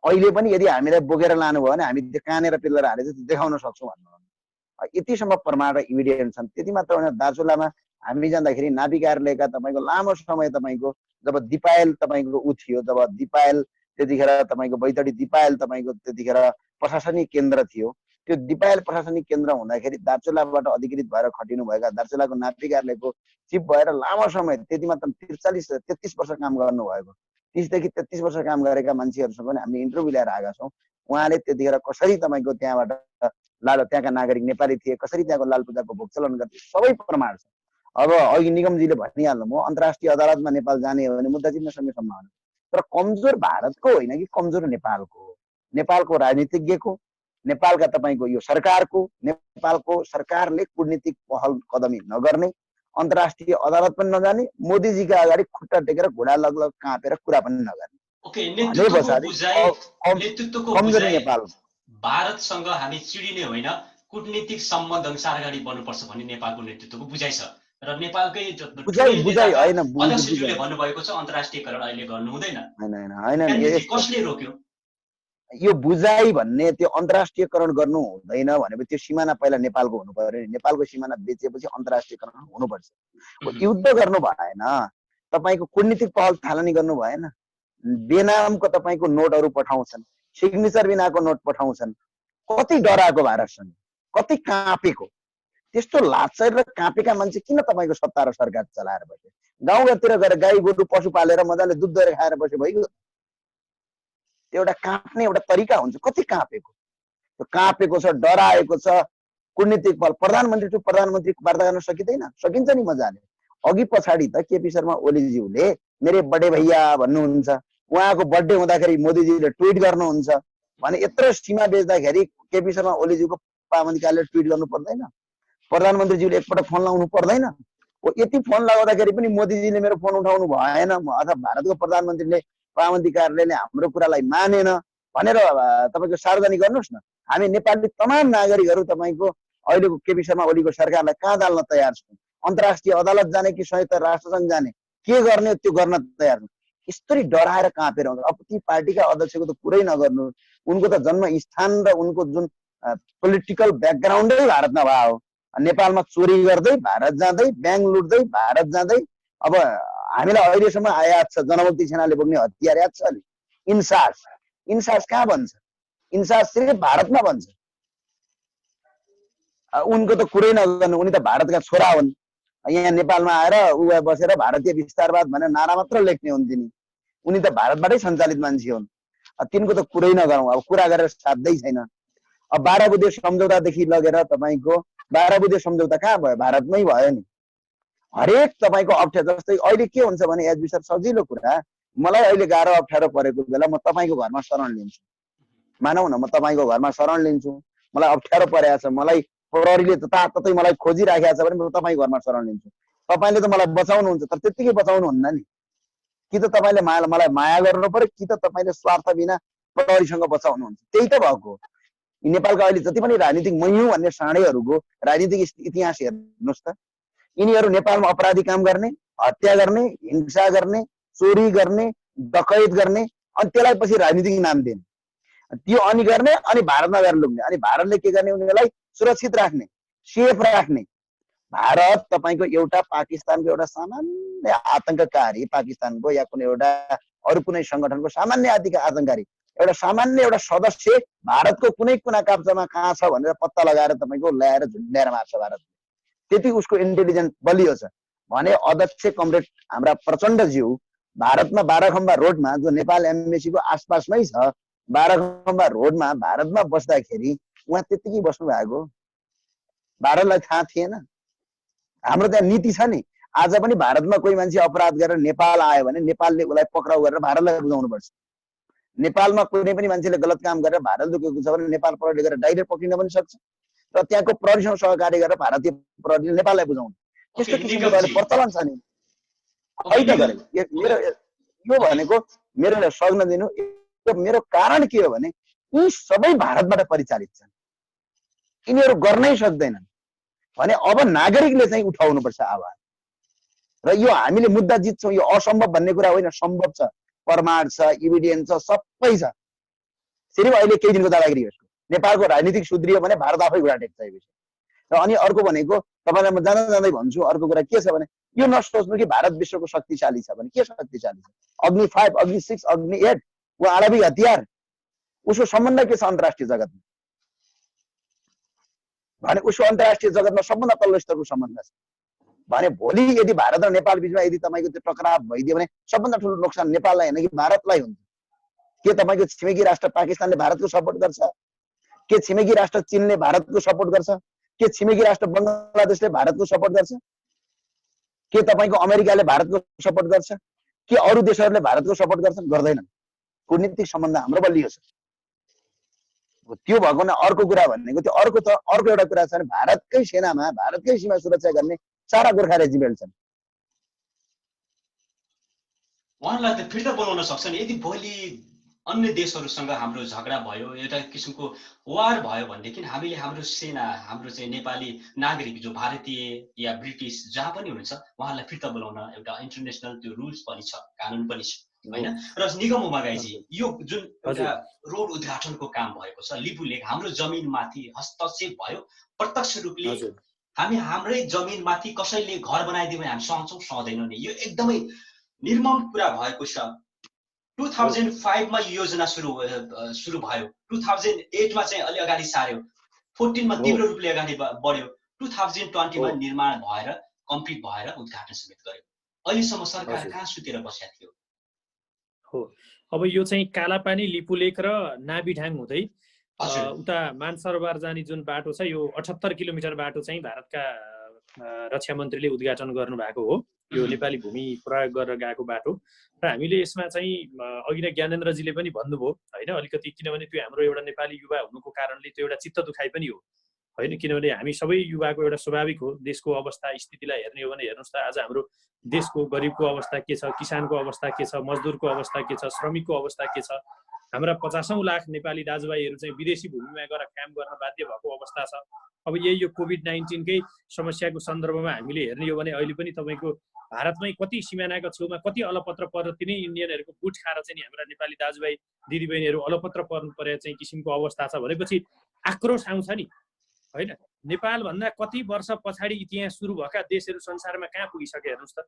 अहिले पनि यदि हामीलाई बोकेर लानुभयो भने हामी त्यो कहाँनिर पिल्लर हालेछ त्यो देखाउन सक्छौँ भन्नु। यतिसम्म प्रमाण र इभिडेन्स छन्। त्यति मात्र होइन, दार्चुलामा हामी जाँदाखेरि नापी कार्यालयका तपाईँको लामो समय तपाईँको जब दिपायल तपाईँको थियो, जब दिपायल त्यतिखेर तपाईँको बैतडी दिपायल तपाईँको त्यतिखेर प्रशासनिक केन्द्र थियो। त्यो दिपायल प्रशासनिक केन्द्र हुँदाखेरि दार्चुलाबाट अधिकृत भएर खटिनुभएका दार्चुलाको नापी कार्यालयको चिफ भएर लामो समय, त्यति मात्र 33 वर्ष काम गर्नुभएको, 30 देखि 33 वर्ष काम गरेका मान्छेहरूसँग पनि हामीले इन्टरभ्यू लिएर आएका छौँ। उहाँले त्यतिखेर कसरी तपाईँको त्यहाँबाट त्यहाँका नागरिक नेपाली थिए, कसरी त्यहाँको लाल पूजाको भोग चलन गर्थे, सबै प्रमाण छ। अब अघि निगमजीले भनिहाल्नुभयो अन्तर्राष्ट्रिय अदालतमा नेपाल जाने हो भने मुद्दा जित्न सक्ने सम्भावना, तर कमजोर भारतको होइन कि कमजोर नेपालको राजनीतिज्ञको, नेपालका तपाईँको यो सरकारको, नेपालको सरकारले कूटनीतिक पहल कदमी नगर्ने अन्तर्राष्ट्रिय अदालत पनि नजाने, मोदीजीका अगाडि खुट्टा टेकेर घुँडा लगलग काँपेर कुरा पनि नगर्ने। ओके, भने पछाडि नेतृत्वको कमजोरी बुझाइ नेपाल। भारतसँग हामी चिडिने होइन, कूटनीतिक सम्बन्ध अनुसार अगाडि बढ्नुपर्छ भन्ने नेपालको नेतृत्वको बुझाइ छ र नेपालकै बुझाइ होइन, अध्यक्षज्यूले भन्नुभएको छ अन्तर्राष्ट्रियकरण अहिले गर्नु हुँदैन। होइन कसले रोक्यो यो बुझाइ भन्ने? त्यो अन्तर्राष्ट्रियकरण गर्नु हुँदैन भनेपछि त्यो सिमाना पहिला नेपालको हुनु पर्यो। नेपालको सिमाना बेचेपछि अन्तर्राष्ट्रियकरण हुनुपर्छ। युद्ध गर्नु भएन, तपाईँको कूटनीतिक पहल थालनी गर्नु भएन। बेनामको तपाईँको नोटहरू पठाउँछन्, सिग्नेचर बिनाको नोट पठाउँछन्। कति डराएको भारतसँग, कति काँपेको। त्यस्तो लाचार र काँपेका मान्छे किन तपाईँको सत्ता र सरकार चलाएर बस्यो? गाउँघरतिर गएर गाई गोरु पशु पालेर मजाले दुध दही खाएर बस्यो भइगयो। एउटा काँप्ने एउटा तरिका हुन्छ। कति काँपेको, त्यो काँपेको छ, डराएको छ। कूटनीतिक पहल प्रधानमन्त्री टु प्रधानमन्त्री वार्ता गर्न सकिँदैन? सकिन्छ नि मजाले। अघि पछाडि त केपी शर्मा ओलीज्यूले मेरे बडे भैया भन्नुहुन्छ, उहाँको बर्थडे हुँदाखेरि मोदीजीले ट्विट गर्नुहुन्छ भने यत्रो सीमा बेच्दाखेरि केपी शर्मा ओलीज्यूको पाबन्दीकाले ट्विट गर्नु पर्दैन? प्रधानमन्त्रीज्यूले एकपटक फोन लगाउनु पर्दैन? यति फोन लगाउँदाखेरि पनि मोदीजीले मेरो फोन उठाउनु भएन अथवा भारतको प्रधानमन्त्रीले पाबन्दी कार्यालयले हाम्रो कुरालाई मानेन भनेर तपाईँको सार्वजनिक गर्नुहोस् न। हामी नेपाली तमाम नागरिकहरू तपाईँको अहिलेको केपी शर्मा ओलीको सरकारलाई कहाँ दाल्न तयार छौँ? अन्तर्राष्ट्रिय अदालत जाने कि संयुक्त राष्ट्रसङ्घ जाने, के गर्ने त्यो गर्न तयार छौँ। यस्तरी डराएर काँपेर आउँछ। अब ती पार्टीका अध्यक्षको त कुरै नगर्नु। उनको त जन्मस्थान र उनको जुन पोलिटिकल ब्याकग्राउन्डै भारतमा भयो। नेपालमा चोरी गर्दै भारत जाँदै, ब्याङ्क लुट्दै भारत जाँदै। अब हामीलाई अहिलेसम्म आयात छ जनमुक्ति सेनाले बोक्ने हतियार याद छ अलि? इन्सास कहाँ भन्छ? इन्सास सिर्फ भारतमा भन्छ। उनको त कुरै नगर्नु। उनी त भारतका छोरा हुन्। यहाँ नेपालमा आएर उ बसेर भारतीय विस्तारवाद भनेर नारा मात्र लेख्ने हुन् तिनी। उनी त भारतबाटै सञ्चालित मान्छे हुन्। तिनको त कुरै नगरौँ। अब कुरा गरेर साध्यै छैन। अब 12 बुँदे सम्झौतादेखि लगेर तपाईँको 12 बुँदे सम्झौता कहाँ भयो? भारतमै भयो नि। हरेक तपाईँको अप्ठ्यारो, जस्तै अहिले के हुन्छ भने एज विषय सजिलो कुरा, मलाई अहिले गाह्रो अप्ठ्यारो परेको बेला म तपाईँको घरमा शरण लिन्छु। मानौ न, म तपाईँको घरमा शरण लिन्छु। मलाई अप्ठ्यारो परेको छ, मलाई प्रहरीले जताततै मलाई खोजिराखेको छ भने म तपाईँको घरमा शरण लिन्छु। तपाईँले त मलाई बचाउनुहुन्छ, तर त्यत्तिकै बचाउनुहुन्न नि। कि त तपाईँले मलाई माया गर्नु पर्यो, कि त तपाईँले स्वार्थ बिना प्रहरीसँग बचाउनुहुन्छ। त्यही त भएको। नेपालका अहिले जति पनि राजनीतिक मैहुँ भन्ने साँडेहरूको राजनीतिक इतिहास हेर्नुहोस् त। यिनीहरू नेपालमा अपराधी काम गर्ने, हत्या गर्ने, हिंसा गर्ने, चोरी गर्ने, डकैत गर्ने, अनि त्यसलाई पछि राजनीतिक नाम दिने। त्यो अनि गर्ने, अनि भारतमा गएर लुक्ने। अनि भारतले के गर्ने? उनीहरूलाई सुरक्षित राख्ने, सेफ राख्ने। भारत तपाईँको एउटा पाकिस्तानको एउटा सामान्य आतंककारी, पाकिस्तानको या कुनै एउटा अरू कुनै सङ्गठनको सामान्य आतंककारी, एउटा सामान्य एउटा सदस्य भारतको कुनै कुना काप्चामा कहाँ छ भनेर पत्ता लगाएर तपाईँको ल्याएर झुन्ड्याएर मार्छ भारत। त्यति उसको इन्टेलिजेन्स बलियो छ भने अध्यक्ष कमरेड हाम्रा प्रचण्डज्यू भारतमा 12 खम्बा रोडमा, जो नेपाल एम्बेसीको आसपासमै छ, 12 खम्बा रोडमा भारतमा बस्दाखेरि उहाँ त्यतिकै बस्नु भएको। भारतलाई थाहा थिएन? हाम्रो त्यहाँ नीति छ नि। आज पनि भारतमा कोही मान्छे अपराध गरेर नेपाल आयो भने नेपालले उसलाई पक्राउ गरेर भारतलाई बुझाउनुपर्छ। नेपालमा कुनै पनि मान्छेले गलत काम गरेर भारत लुकेको छ भने नेपाल प्रहरीले गरेर डाइरेक्ट पक्रिन पनि सक्छ र त्यहाँको प्रहरीसँग सहकार्य गरेर भारतीय प्रहरीले नेपाललाई बुझाउनु। त्यस्तो किसिमको अहिले प्रचलन छ नि। होइन गरे मेरो यो भनेको मेरो सघ्न दिनु। मेरो कारण के हो भने यी सबै भारतबाट परिचालित छन्। यिनीहरू गर्नै सक्दैनन् भने अब नागरिकले चाहिँ उठाउनुपर्छ आवाज। र यो हामीले मुद्दा जित्छौँ, यो असम्भव भन्ने कुरा होइन, सम्भव छ, प्रमाण छ, इभिडेन्स छ, सबै छ। सिर्फ अहिले केही दिनको दादागिरी हो। नेपालको राजनीतिक सुध्रियो भने भारत आफै घुँडा टेक्छ यो विषय। र अनि अर्को भनेको तपाईँलाई म जाँदा जाँदै भन्छु, अर्को कुरा के छ भने यो नसोच्नु कि भारत विश्वको शक्तिशाली छ भने। के शक्तिशाली छ? अग्नि 5, अग्नि 6, अग्नि 8, ऊ आणविक हतियार। उसको सम्बन्ध के छ अन्तर्राष्ट्रिय जगतमा भने? उसको अन्तर्राष्ट्रिय जगतमा सबभन्दा तल्लो स्तरको सम्बन्ध छ भने भोलि यदि भारत र नेपाल बिचमा यदि तपाईँको त्यो टकराव भइदियो भने सबभन्दा ठुलो नोक्सान नेपाललाई होइन कि भारतलाई हुन्छ? के तपाईँको छिमेकी राष्ट्र पाकिस्तानले भारतको सपोर्ट गर्छ? के छिमेकी राष्ट्र चीनले भारतको सपोर्ट गर्छ? के छिमेकी राष्ट्र बङ्गलादेशले भारतको सपोर्ट गर्छ? के तपाईँको अमेरिकाले भारतको सपोर्ट गर्छ? के अरू देशहरूले भारतको सपोर्ट गर्छन्? गर्दैनन्। कूटनीतिक सम्बन्ध हाम्रो बलियो छ। त्यो भएको न। अर्को कुरा भनेको त्यो अर्को एउटा कुरा छ भने भारतकै सेनामा, भारतकै सीमा सुरक्षा गर्ने सारा गोर्खा रेजिमेन्ट छन्। उहाँलाई त फिर्ता बनाउन सक्छ नि। यदि भोलि अन्य देशहरूसँग हाम्रो झगडा भयो, एउटा किसिमको वार भयो भनेदेखि हामीले हाम्रो सेना, हाम्रो चाहिँ नेपाली नागरिक जो भारतीय या ब्रिटिस जहाँ पनि हुनुहुन्छ उहाँलाई फिर्ता बोलाउन एउटा इन्टरनेसनल त्यो रुल्स पनि छ, कानुन पनि छ होइन। र निगम उमागाईजी, यो जुन एउटा रोड उद्घाटनको काम भएको छ लिपुलेक, हाम्रो जमिनमाथि हस्तक्षेप भयो प्रत्यक्ष रूपले। हामी हाम्रै जमिनमाथि कसैले घर बनाइदियो भने हामी सहन्छौँ, सहँदैनौँ नि। यो एकदमै निर्मम कुरा भएको छ। 2005 मा यो योजना सुरु भयो, 2008 मा चाहिँ अलि अगाडि सार्यो, 14 मा तीव्र रूपले अगाडि बढ्यो, 2020 मा निर्माण भएर कम्प्लिट भएर उद्घाटन समेत गर्यो। अहिलेसम्म सरकार कहाँ सुतेर बसेको थियो? हो, अब यो चाहिँ कालापानी लिपुलेक र नाभिढाङ हुँदै उता मानसरोवर जाने जुन बाटो छ, यो 78 किलोमिटर बाटो चाहिँ भारतका रक्षा मन्त्रीले उद्घाटन गर्नु भएको हो। यो नेपाली भूमि प्रयोग गरेर गएको बाटो। र हामीले यसमा चाहिँ अघि नै ज्ञानेन्द्रजीले पनि भन्नुभयो होइन, अलिकति, किनभने त्यो हाम्रो एउटा नेपाली युवा हुनुको कारणले त्यो एउटा चित्त दुखाइ पनि हो होइन। किनभने हामी सबै युवाको एउटा स्वाभाविक हो, देशको अवस्था स्थितिलाई हेर्ने हो भने हेर्नुहोस् त, आज हाम्रो देशको गरिबको अवस्था के छ, किसानको अवस्था के छ, मजदुरको अवस्था के छ, श्रमिकको अवस्था के छ। हाम्रा 50औं लाख नेपाली दाजुभाइहरू चाहिँ विदेशी भूमिमा गएर काम गर्न बाध्य भएको अवस्था छ। अब यही यो कोभिड-19 कै समस्याको सन्दर्भमा हामीले हेर्ने हो भने अहिले पनि तपाईँको भारतमै कति सिमानाका छेउमा कति अलपत्र पर्न, तिनै इन्डियनहरूको बुट खाएर चाहिँ हाम्रा नेपाली दाजुभाइ दिदीबहिनीहरू अलपत्र पर्नु परे चाहिँ किसिमको अवस्था छ भनेपछि आक्रोश आउँछ नि होइन। नेपालभन्दा कति वर्ष पछाडि इतिहास सुरु भएका देशहरू संसारमा कहाँ पुगिसके हेर्नुहोस् त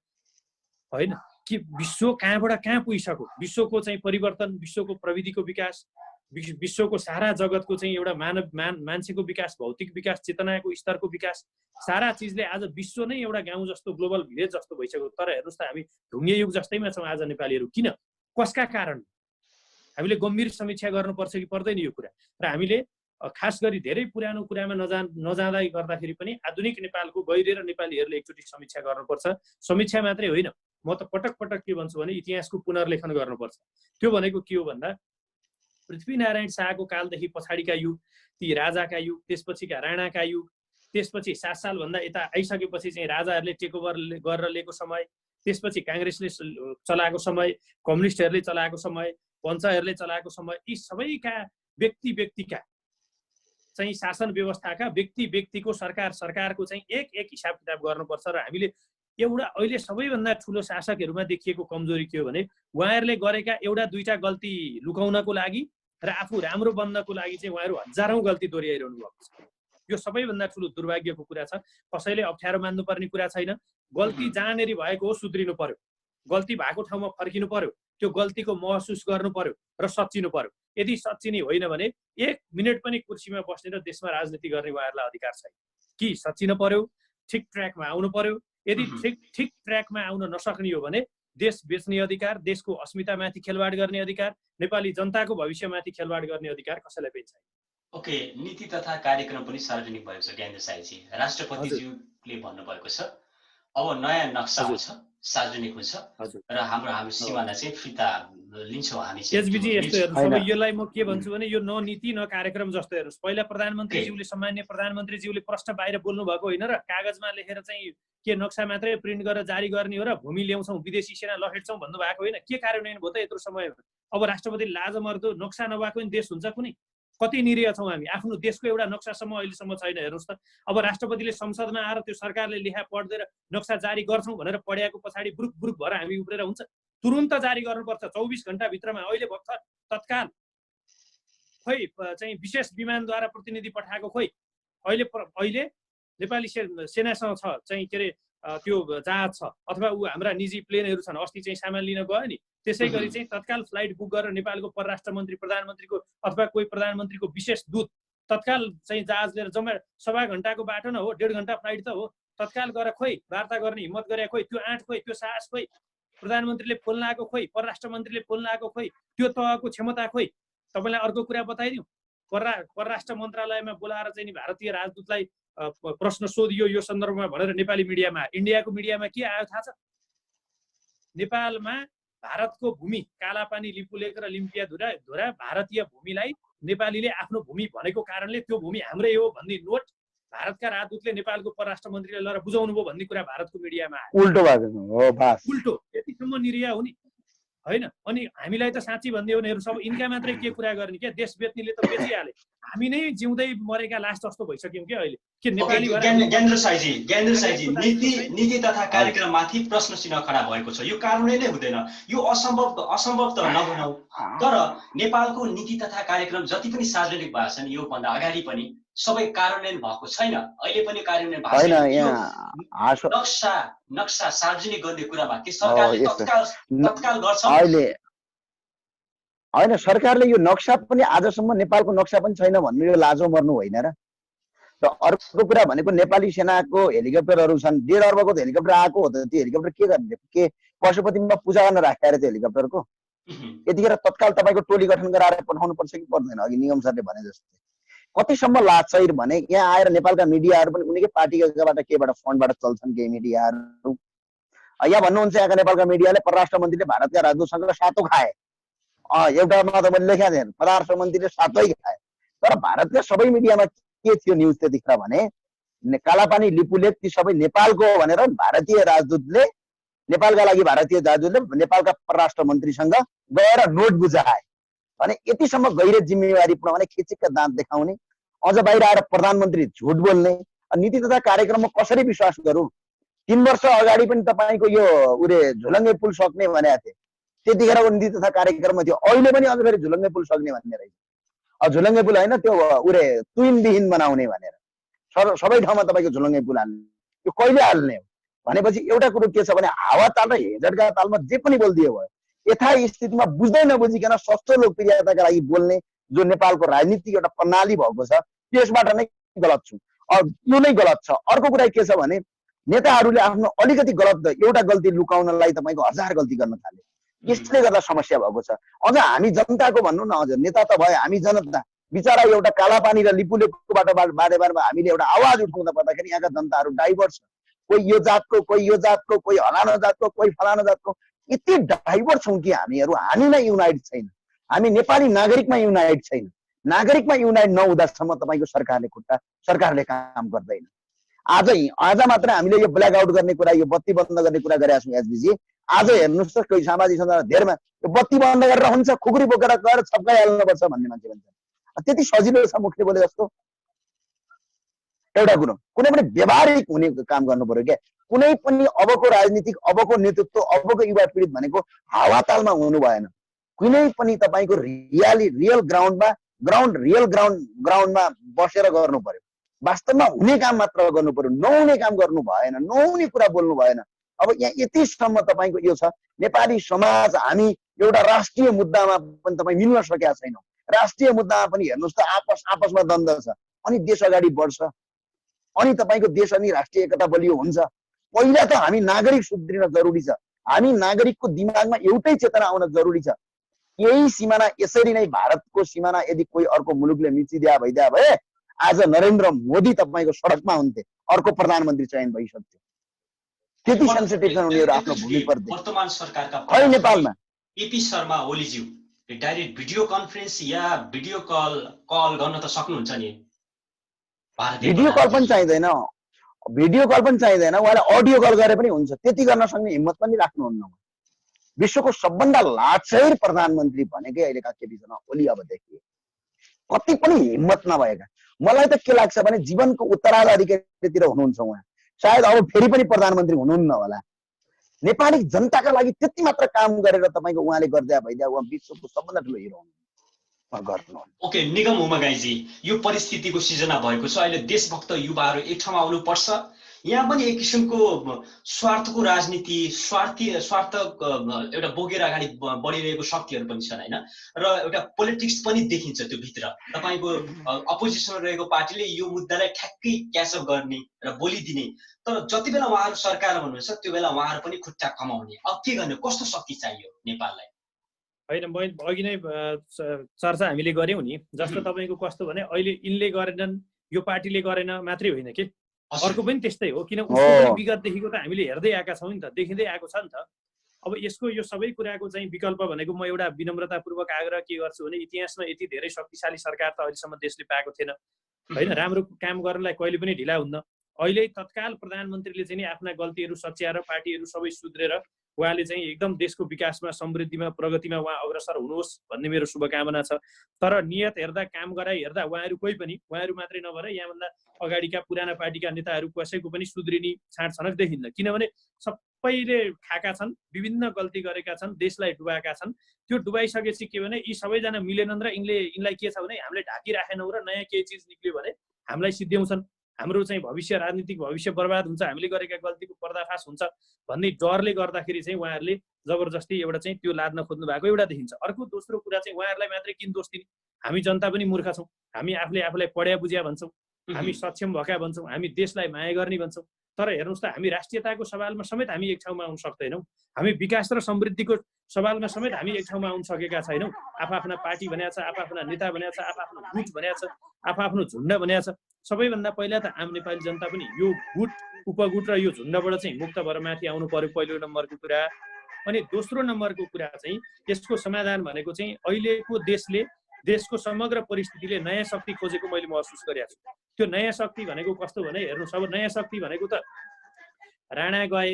होइन। कि विश्व कहाँबाट कहाँ पुगिसक्यो, विश्वको चाहिँ परिवर्तन, विश्वको प्रविधिको विकास, विश्वको सारा जगतको चाहिँ एउटा मान्छेको विकास, भौतिक विकास, चेतनाको स्तरको विकास, सारा चिजले आज विश्व नै एउटा गाउँ जस्तो, ग्लोबल भिलेज जस्तो भइसक्यो। तर हेर्नुहोस् त, हामी ढुङ्गे युग जस्तैमा छौँ आज नेपालीहरू। किन, कसका कारण? हामीले गम्भीर समीक्षा गर्नुपर्छ कि पर्दैन यो कुरा। र हामीले खास गरी धेरै पुरानो कुरामा नजाँदै गर्दाखेरि पनि आधुनिक नेपालको गहिरो र नेपालीहरूले एकचोटि समीक्षा गर्नुपर्छ। समीक्षा मात्रै होइन, म त पटक पटक के भन्छु भने इतिहासको पुनर्लेखन गर्नुपर्छ। त्यो भनेको के हो भन्दा पृथ्वीनारायण शाहको कालदेखि पछाडिका युग, ती राजाका युग, त्यसपछिका राणाका युग, त्यसपछि 7 सालभन्दा यता आइसकेपछि चाहिँ राजाहरूले टेकओभर गरेर लिएको समय, त्यसपछि काङ्ग्रेसले चलाएको समय, कम्युनिस्टहरूले चलाएको समय, पञ्चहरूले चलाएको समय, यी सबैका व्यक्तिका चाहिँ शासन व्यवस्थाका व्यक्तिको सरकारको चाहिँ एक हिसाब किताब गर्नुपर्छ। र हामीले एउटा अहिले सबैभन्दा ठुलो शासकहरूमा देखिएको कमजोरी के हो भने उहाँहरूले गरेका एउटा दुईटा गल्ती लुकाउनको लागि र आफू राम्रो बन्नको लागि चाहिँ उहाँहरू हजारौं गल्ती दोहोऱ्याइरहनु भएको छ। यो सबैभन्दा ठुलो दुर्भाग्यको कुरा छ। कसैले अप्ठ्यारो मान्नुपर्ने कुरा छैन। गल्ती जहाँनेरि भएको हो सुध्रिनु पर्यो, गल्ती भएको ठाउँमा फर्किनु पर्यो, त्यो गल्तीको महसुस गर्नु पर्यो र सच्चिनु पर्यो। यदि सच्चिने होइन भने 1 मिनट पनि कुर्सीमा बस्ने र देशमा राजनीति गर्ने उहाँहरूलाई अधिकार छैन। कि सच्चिन पर्यो, ठिक ट्र्याकमा आउनु पर्यो। यदि ठिक ट्र्याकमा आउन नसक्ने हो भने देश बेच्ने अधिकार, देशको अस्मितामाथि खेलवाड गर्ने अधिकार, नेपाली जनताको भविष्यमाथि खेलवाड गर्ने अधिकार कसैलाई पनि छैन। ओके, नीति तथा कार्यक्रम पनि सार्वजनिक भएको छ ज्ञानेन्द्र साईजी। राष्ट्रपतिज्यूले भन्नुभएको छ अब नयाँ नक्सा हुन्छ, सार्वजनिक हुन्छ र हाम्रो सिमाना चाहिँ फिर्ता लिन्छौँ हामी चाहिँ। एचबीजी यस्तो हेर्नुहोस्, अब यसलाई म के भन्छु भने यो न नीति न कार्यक्रम जस्तो हेर्नुहोस्। पहिला प्रधानमन्त्रीज्यूले, सम्मान्य प्रधानमन्त्रीज्यूले प्रश्न बाहिर बोल्नु भएको होइन र कागजमा लेखेर चाहिँ के नक्सा मात्रै प्रिन्ट गरेर जारी गर्ने हो र भूमि ल्याउँछौँ, विदेशी सेना लखेट्छौँ भन्नुभएको होइन। के कार्यान्वयन भयो त यत्रो समय? अब राष्ट्रपति लाजमर्दो नक्सा नभएको नि देश हुन्छ कुनै? कति निरीह छौँ हामी। आफ्नो देशको एउटा नक्सासम्म अहिलेसम्म छैन हेर्नुहोस् त। अब राष्ट्रपतिले संसदमा आएर त्यो सरकारले लेखा पढ्दै नक्सा जारी गर्छौँ भनेर पढ्याएको पछाडि बुरुक बुरुक भएर हामी उब्रेर हुन्छ? तुरुन्त जारी गर्नुपर्छ 24 घण्टाभित्रमा। अहिले भर्खर तत्काल खोइ चाहिँ विशेष विमानद्वारा प्रतिनिधि पठाएको, खोइ अहिले नेपाली सेनासँग छ चाहिँ के अरे त्यो जहाज छ अथवा ऊ हाम्रा निजी प्लेनहरू छन्। अस्ति चाहिँ सामान लिन गयो नि, त्यसै गरी चाहिँ तत्काल फ्लाइट बुक गरेर नेपालको परराष्ट्र मन्त्री, प्रधानमन्त्रीको अथवा कोही प्रधानमन्त्रीको विशेष दूत तत्काल चाहिँ जहाज लिएर जम्मा 1.5 घण्टाको बाटो न हो, 1.5 घण्टा फ्लाइट त हो, तत्काल गएर खोइ वार्ता गर्ने हिम्मत गरे, खोइ त्यो आँट, खोइ त्यो साहस, खोइ प्रधानमन्त्रीले बोल्न आएको, खोइ परराष्ट्र मन्त्रीले बोल्न आएको, खोइ त्यो तहको क्षमता, खोइ। तपाईँलाई अर्को कुरा बताइदिउँ, परराष्ट्र मन्त्रालयमा बोलाएर चाहिँ नि भारतीय राजदूतलाई प्रश्न सोधियो यो सन्दर्भमा भनेर नेपाली मिडियामा, इन्डियाको मिडियामा के आयो थाहा छ? नेपालमा भारतको भूमि कालापानी, लिपुलेक र लिम्पिया धुरा भारतीय भूमिलाई नेपालीले आफ्नो भूमि भनेको कारणले त्यो भूमि हाम्रै हो भन्ने नोट भारतका राजदूतले नेपालको परराष्ट्र मन्त्रीलाई लगेर बुझाउनु भयो भन्ने कुरा भारतको मिडियामा आयो। उल्टो भएको हो बास। उल्टो यतिसम्म निरीह हुने होइन। अनि हामीलाई त साँच्ची भन्दै हो भनेहरू सब यिनका मात्रै के कुरा गर्ने क्या, देश बेच्नेले त बेचिहाले। हामी नै जिउँदै मरेका लास जस्तो भइसक्यौँ क्या अहिले। के नेपाली ज्ञानेन्द्र साईजी नीति तथा कार्यक्रममाथि प्रश्न चिन्ह खडा भएको छ। यो कानुनै नै हुँदैन, यो असम्भव त नबनाऊ। तर नेपालको नीति तथा कार्यक्रम जति पनि सार्वजनिक भएको छन् योभन्दा अगाडि पनि सबै कार्यान्वयन भएको छैन, अहिले पनि कार्यान्वयन भएको छैन। नक्सा सार्वजनिक गर्ने कुरामा के सरकारले तत्काल गर्छ? अहिले होइन, सरकारले यो नक्सा पनि आजसम्म नेपालको नक्सा पनि छैन भन्नु यो लाजो मर्नु होइन र। र अर्को कुरा भनेको नेपाली सेनाको हेलिकप्टरहरू छन्, 1.5 अर्बको त हेलिकप्टर आएको हो त। त्यो हेलिकप्टर के गर्ने, के पशुपतिमा पूजा गर्न राखेर त्यो हेलिकप्टरको यतिखेर तत्काल तपाईँको टोली गठन गराएर पठाउनु पर्छ कि पर्दैन? अघि निगम सरले भने जस्तै कतिसम्म लाग्छ भने यहाँ आएर नेपालका मिडियाहरू पनि उनीकै पार्टीबाट केबाट फन्डबाट चल्छन् केही मिडियाहरू। यहाँ भन्नुहुन्छ यहाँका नेपालका मिडियाले परराष्ट्र मन्त्रीले भारतका राजदूतसँग सातो खाए। एउटामा त मैले लेखेको थिएँ परराष्ट्र मन्त्रीले सातै खाए। तर भारतका सबै मिडियामा के थियो न्युज त्यतिखेर भने कालापानी लिपुलेक ती सबै नेपालको हो भनेर भारतीय राजदूतले, नेपालका लागि भारतीय राजदूतले नेपालका परराष्ट्र मन्त्रीसँग गएर नोट बुझाए भने यतिसम्म गैर जिम्मेवारीपूर्ण भने खिचिक्क दाँत देखाउने, अझ बाहिर आएर प्रधानमन्त्री झुट बोल्ने। नीति तथा कार्यक्रममा कसरी विश्वास गरौँ? 3 वर्ष अगाडि पनि तपाईँको यो झुलङ्गे पुल सक्ने भनेको थिए, त्यतिखेरको नीति तथा कार्यक्रममा थियो। अहिले पनि अझ फेरि झुलङ्गे पुल सक्ने भन्ने रहेछ। झुलङ्गे पुल होइन, त्यो तुइनविहीन बनाउने भनेर सबै ठाउँमा तपाईँको झुलङ्गे पुल हाल्ने। यो कहिले हाल्ने हो भनेपछि एउटा कुरो के छ भने हावाताल र हेजडका तालमा जे पनि बोलिदियो भयो। यथास्थितिमा बुझ्दै नबुझिकन सस्तो लोकप्रियताका लागि बोल्ने जो नेपालको राजनीतिक एउटा प्रणाली भएको छ त्यसबाट नै गलत छु। यो नै गलत छ। अर्को कुरा के छ भने नेताहरूले आफ्नो अलिकति गलत एउटा गल्ती लुकाउनलाई तपाईँको 1000 गल्ती गर्न थाले। यसले गर्दा समस्या भएको छ। अझ हामी जनताको भन्नु न, हजुर नेता त भयो, हामी जनता बिचरा एउटा कालापानी र लिपुलेककोबाट बारेबारमा हामीले एउटा आवाज उठाउँदा पर्दाखेरि यहाँका जनताहरू डाइभर्स छ। कोही यो जातको, कोही यो जातको, कोही हलानो जातको, कोही फलानो जातको। यति डाइभर्स छौँ कि हामी नै युनाइट छैन। हामी नेपाली नागरिकमा युनाइट छैन। नागरिकमा युनाइट नहुँदासम्म तपाईँको सरकारले काम गर्दैन। आज मात्र हामीले यो ब्ल्याकआउट गर्ने कुरा, यो बत्ती बन्द गर्ने कुरा गरेका छौँ एसबीजी। आज हेर्नुहोस् त कोही सामाजिक सञ्जालमा धेरैमा यो बत्ती बन्द गरेर हुन्छ, खुकुरी बोकेर गएर छप्काइहाल्नुपर्छ भन्ने मान्छे भन्छ। त्यति सजिलो छ मुखले बोले जस्तो? एउटा कुरो कुनै पनि व्यवहारिक हुने काम गर्नु पर्यो क्या। कुनै पनि अबको राजनीतिक, अबको नेतृत्व, अबको युवा पीडित भनेको हावातालमा हुनु भएन। कुनै पनि तपाईँको रियल ग्राउन्डमा बसेर गर्नु पर्यो। वास्तवमा हुने काम मात्र गर्नु पर्यो, नहुने काम गर्नु भएन, नहुने कुरा बोल्नु भएन। अब यहाँ यतिसम्म तपाईँको यो छ नेपाली समाज, हामी एउटा राष्ट्रिय मुद्दामा पनि तपाईँ मिल्न सकेका छैनौँ। राष्ट्रिय मुद्दामा पनि हेर्नुहोस् त आपसमा द्वन्द्व छ, अनि देश अगाडि बढ्छ, अनि तपाईँको देश अनि राष्ट्रिय एकता बलियो हुन्छ। पहिला त हामी नागरिक सुध्रिन जरुरी छ। हामी नागरिकको दिमागमा एउटै चेतना आउन जरुरी छ। यही सिमाना, यसरी नै भारतको सिमाना यदि कोही अर्को मुलुकले मिचिदिया भइदिया भए आज नरेन्द्र मोदी तपाईँको सडकमा हुन्थे, अर्को प्रधानमन्त्री चयन भइसक्थ्यो। त्यति सेन्सिटिभ छन् उनीहरू आफ्नो भूमिप्रति। वर्तमान सरकारका खै नेपालमा एपी शर्मा ओलीज्यू डाइरेक्ट भिडियो कन्फरेन्स या भिडियो कल गर्न त सक्नुहुन्छ नि? भिडियो कल पनि चाहिँदैन, उहाँले अडियो कल गरे पनि हुन्छ। त्यति गर्न सक्ने हिम्मत पनि राख्नुहुन्न। विश्वको सबभन्दा लाचार प्रधानमन्त्री भनेकै अहिलेका केपी शर्मा ओली अब देखिए। कति पनि हिम्मत नभएका। मलाई त के लाग्छ भने जीवनको उत्तराधिकारीतिर हुनुहुन्छ उहाँ, सायद अब फेरि पनि प्रधानमन्त्री हुनुहुन्न होला। नेपाली जनताका लागि त्यति मात्र काम गरेर तपाईँको उहाँले गर्दा भइदिया उहाँ विश्वको सबभन्दा ठुलो हिरो हुनुहुन्छ। ओके, निगम उमागाईजी, यो परिस्थितिको सिर्जना भएको छ। अहिले देशभक्त युवाहरू एक ठाउँमा आउनुपर्छ। यहाँ पनि एक किसिमको स्वार्थको राजनीति, स्वार्थ एउटा बोकेर अगाडि बढिरहेको शक्तिहरू पनि छन् होइन, र एउटा पोलिटिक्स पनि देखिन्छ त्यो भित्र। तपाईँको अपोजिसनमा रहेको पार्टीले यो मुद्दालाई ठ्याक्कै क्याचअप गर्ने र बोलिदिने, तर जति बेला उहाँहरू सरकार भन्नुहुन्छ त्यो बेला उहाँहरू पनि खुट्टा कमाउने। अब के गर्ने, कस्तो शक्ति चाहियो नेपाललाई? होइन, म अघि नै चर्चा हामीले गऱ्यौँ नि, जस्तो तपाईँको कस्तो भने अहिले यिनले गरेनन्, यो पार्टीले गरेन मात्रै होइन कि अर्को पनि त्यस्तै हो। किन उसको पनि विगतदेखिको त हामीले हेर्दै आएका छौँ नि त, देखिँदै आएको छ नि त। अब यसको यो सबै कुराको चाहिँ विकल्प भनेको म एउटा विनम्रतापूर्वक आग्रह के गर्छु भने इतिहासमा यति धेरै शक्तिशाली सरकार त अहिलेसम्म देशले पाएको थिएन। होइन, राम्रो काम गर्नलाई कहिले पनि ढिला हुन्न। अहिले तत्काल प्रधानमन्त्रीले चाहिँ नि आफ्ना गल्तीहरू सच्याएर पार्टीहरू सबै सुध्रेर उहाँले चाहिँ एकदम देशको विकासमा समृद्धिमा प्रगतिमा उहाँ अग्रसर हुनुहोस् भन्ने मेरो शुभकामना छ। तर नियत हेर्दा काम गराइ हेर्दा उहाँहरू कोही पनि, उहाँहरू मात्रै नभएर यहाँभन्दा अगाडिका पुराना पार्टीका नेताहरू कसैको पनि सुध्रिने छाँट छनक देखिन्न। किनभने सबैले खाएका छन्, विभिन्न गल्ती गरेका छन्, देशलाई डुबाएका छन्। त्यो डुबाइसकेपछि के भने यी सबैजना मिलेनन् र यिनलाई के छ भने हामीले ढाकिराखेनौँ र नयाँ केही चिज निक्ल्यो भने हामीलाई सिद्ध्याउँछन्, हाम्रो चाहिँ भविष्य, राजनीतिक भविष्य बर्बाद हुन्छ, हामीले गरेका गल्तीको पर्दाफास हुन्छ भन्ने डरले गर्दाखेरि चाहिँ उहाँहरूले जबरजस्ती एउटा चाहिँ त्यो लाद्न खोज्नु भएको एउटा देखिन्छ। अर्को दोस्रो कुरा चाहिँ उहाँहरूलाई मात्रै किन दोष दिने? हामी जनता पनि मूर्ख छौँ, हामी आफूलाई पढ्या बुझ्या भन्छौँ, हामी सक्षम भएका भन्छौँ, हामी देशलाई माया गर्ने भन्छौँ। तर हेर्नुहोस् त, हामी राष्ट्रियताको सवालमा समेत हामी एक ठाउँमा आउन सक्दैनौँ, हामी विकास र समृद्धिको सवालमा समेत हामी एक ठाउँमा आउन सकेका छैनौँ। आफ्ना पार्टी भनेको छ, आफ्ना नेता भनेको छ, आफ्नो गुट भनेको छ, आफ्नो झुन्ड भनेको छ। सबैभन्दा पहिला त आम नेपाली जनता पनि यो गुट उपगुट र यो झुन्डबाट चाहिँ मुक्त भएर माथि आउनु पर्यो, पहिलो नम्बरको कुरा। अनि दोस्रो नम्बरको कुरा चाहिँ यसको समाधान भनेको चाहिँ अहिलेको देशको समग्र परिस्थितिले नयाँ शक्ति खोजेको मैले महसुस गरेको छु। त्यो नयाँ शक्ति भनेको कस्तो भने हेर्नुहोस्, अब नयाँ शक्ति भनेको त राणा गए,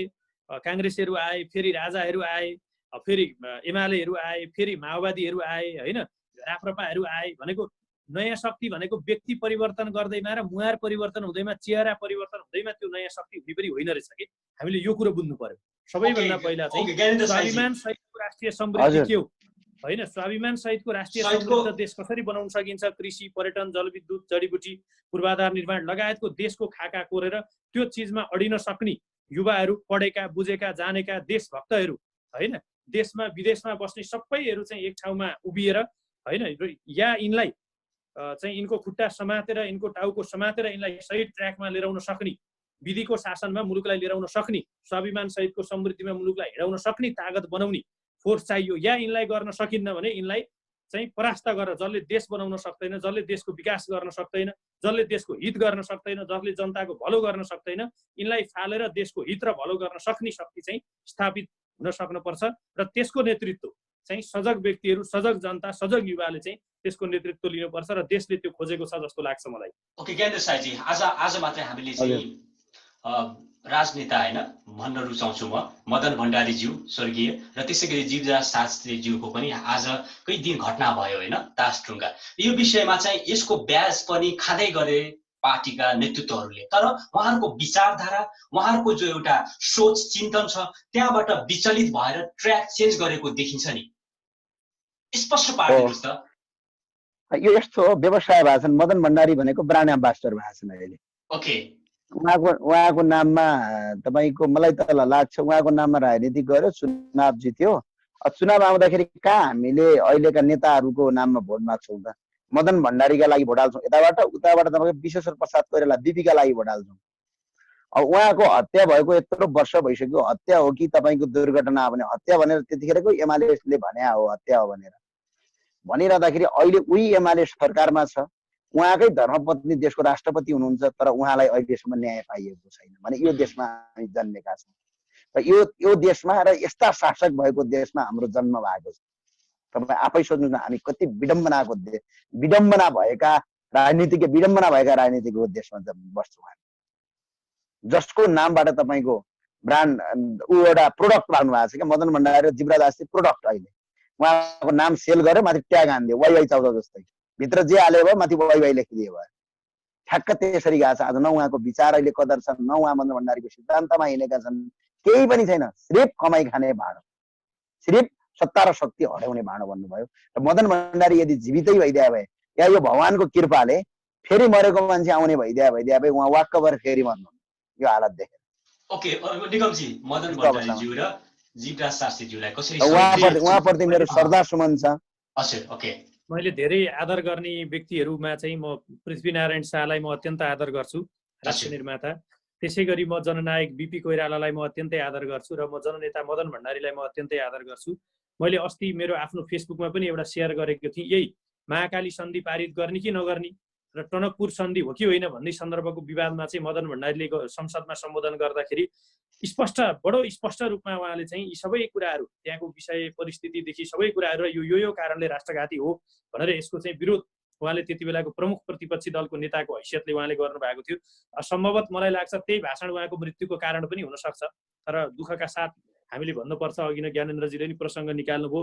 काङ्ग्रेसहरू आए, फेरि राजाहरू आए, फेरि एमालेहरू आए, फेरि माओवादीहरू आए, होइन, राप्रपाहरू आए भनेको नयाँ शक्ति भनेको व्यक्ति परिवर्तन गर्दैमा र मुहार परिवर्तन हुँदैमा, चेहरा परिवर्तन हुँदैमा त्यो नयाँ शक्ति हुने पनि होइन रहेछ कि। हामीले यो कुरो बुझ्नु पर्यो। सबैभन्दा पहिला चाहिँ स्वाभिमान सहितको राष्ट्रिय समृद्धि के हो, होइन, स्वाभिमान सहितको राष्ट्रिय समृद्ध देश कसरी बनाउन सकिन्छ? कृषि, पर्यटन, जलविद्युत, जडीबुटी, पूर्वाधार निर्माण लगायतको देशको खाका कोरेर त्यो चिजमा अडिन सक्ने युवाहरू, पढेका बुझेका जानेका देशभक्तहरू, होइन, देशमा विदेशमा बस्ने सबैहरू चाहिँ एक ठाउँमा उभिएर, होइन, या यिनलाई चाहिँ यिनको खुट्टा समातेर, यिनको टाउको समातेर यिनलाई सही ट्र्याकमा लिएर आउन सक्ने, विधिको शासनमा मुलुकलाई लिएर आउन सक्ने, स्वाभिमान सहितको समृद्धिमा मुलुकलाई हिँडाउन सक्ने तागत बनाउने फोर्स चाहियो। या यिनलाई गर्न सकिन्न भने यिनलाई चाहिँ परास्त गरेर, जसले देश बनाउन सक्दैन, जसले देशको विकास गर्न सक्दैन, जसले देशको हित गर्न सक्दैन, जसले जनताको भलो गर्न सक्दैन, यिनलाई फालेर देशको हित र भलो गर्न सक्ने शक्ति चाहिँ स्थापित हुन सक्नुपर्छ। र त्यसको नेतृत्व चाहिँ सजग व्यक्तिहरू, सजग जनता, सजग युवाले चाहिँ त्यसको नेतृत्व लिनुपर्छ र देशले त्यो खोजेको छ जस्तो लाग्छ मलाई। ओके ज्ञानेन्द्र साईजी, आज मात्रै हामीले चाहिँ राजनेता होइन भन्न रुचाउँछु म, मदन भण्डारीज्यू स्वर्गीय र त्यसै गरी जीवराज शास्त्रीज्यूको पनि आजकै दिन घटना भयो, होइन, दासढुङ्गा। यो विषयमा चाहिँ यसको ब्याज पनि खाँदै गरे पार्टीका नेतृत्वहरूले। तर उहाँहरूको विचारधारा, उहाँहरूको जो एउटा सोच चिन्तन छ त्यहाँबाट विचलित भएर ट्र्याक चेन्ज गरेको देखिन्छ नि, स्पष्ट पार्दिनुहोस् त। यो यस्तो व्यवसाय भएको छन्। मदन भण्डारी भनेको ब्रान्ड एम्बासडर भएको छन् अहिले। ओके, उहाँको नाममा तपाईँको, मलाई त लाग्छ उहाँको नाममा राजनीति गर्यो, चुनाव जित्यो। चुनाव आउँदाखेरि कहाँ हामीले अहिलेका नेताहरूको नाममा भोट माग्छौँ त? मदन भण्डारीका लागि भोट हाल्छौँ यताबाट, उताबाट तपाईँको विश्वेश्वर प्रसाद कोइराला बिपीका लागि भोट हाल्छौँ। अब उहाँको हत्या भएको यत्रो वर्ष भइसक्यो। हत्या हो कि तपाईँको दुर्घटना हो भने हत्या भनेर त्यतिखेरको एमालेले भने हो हत्या हो भनिरहँदाखेरि अहिले उही एमाले सरकारमा छ, उहाँकै धर्मपत्नी देशको राष्ट्रपति हुनुहुन्छ, तर उहाँलाई अहिलेसम्म न्याय पाइएको छैन भने यो देशमा हामी जन्मेका छौँ र यो देशमा र यस्ता शासक भएको देशमा हाम्रो जन्म भएको छ। तपाईँ आफै सोच्नु न, हामी कति विडम्बना भएका राजनीतिको देशमा बस्छौँ हामी, जसको नामबाट तपाईँको ब्रान्ड एउटा प्रोडक्ट लाग्नु भएको छ क्या। मदन भण्डारी र जीवराज शास्त्री प्रोडक्ट। अहिले उहाँको नाम सेल गरेर माथि ट्याग हानिदियो, वाइ चाउचा जस्तै, भित्र जे हाल्यो भयो माथि वाइ लेखिदियो भयो। ठ्याक्क त्यसरी गएको छ। आज न उहाँको विचार अहिले कदर छ, न उहाँ मदन भण्डारीको सिद्धान्तमा हिँडेका छन्, केही पनि छैन। सिर्फ कमाइ खाने भाँडो, सिर्फ सत्ता र शक्ति हराउने भाँडो भन्नुभयो। र मदन भण्डारी यदि जीवितै भइदिया भए या यो भगवानको कृपाले फेरि मरेको मान्छे आउने भइदिया भए उहाँ वाक्क भएर फेरि मर्नु यो हालत देखेर। ओके निगमजी, मदन भण्डारीज्यू र जीवराज शास्त्रीज्यूलाई कसरी उहाँप्रति मेरो श्रद्धा सुमन छ। हजुर, ओके। मैले धेरै आदर गर्ने व्यक्तिहरूमा चाहिँ म पृथ्वीनारायण शाहलाई म अत्यन्त आदर गर्छु, राष्ट्रिय निर्माता। त्यसै गरी म जननायक बिपी कोइरालालाई म अत्यन्तै आदर गर्छु र म जननेता मदन भण्डारीलाई म अत्यन्तै आदर गर्छु। मैले अस्ति मेरो आफ्नो फेसबुकमा पनि एउटा सेयर गरेको थिएँ, यही महाकाली सन्धि पारित गर्ने कि नगर्ने र टनकपुर सन्धि हो कि होइन भन्ने सन्दर्भको विवादमा चाहिँ मदन भण्डारीले संसदमा सम्बोधन गर्दाखेरि बडो स्पष्ट रूपमा उहाँले चाहिँ यी सबै कुराहरू, त्यहाँको विषय परिस्थितिदेखि सबै कुराहरू यो कारणले राष्ट्रघाती हो भनेर यसको चाहिँ विरोध उहाँले त्यति बेलाको प्रमुख प्रतिपक्षी दलको नेताको हैसियतले उहाँले गर्नुभएको थियो। सम्भवतः मलाई लाग्छ त्यही भाषण उहाँको मृत्युको कारण पनि हुनसक्छ। तर दुःखका साथ हामीले भन्नुपर्छ, अघि नै ज्ञानेन्द्रजीले नि प्रसङ्ग निकाल्नुभयो,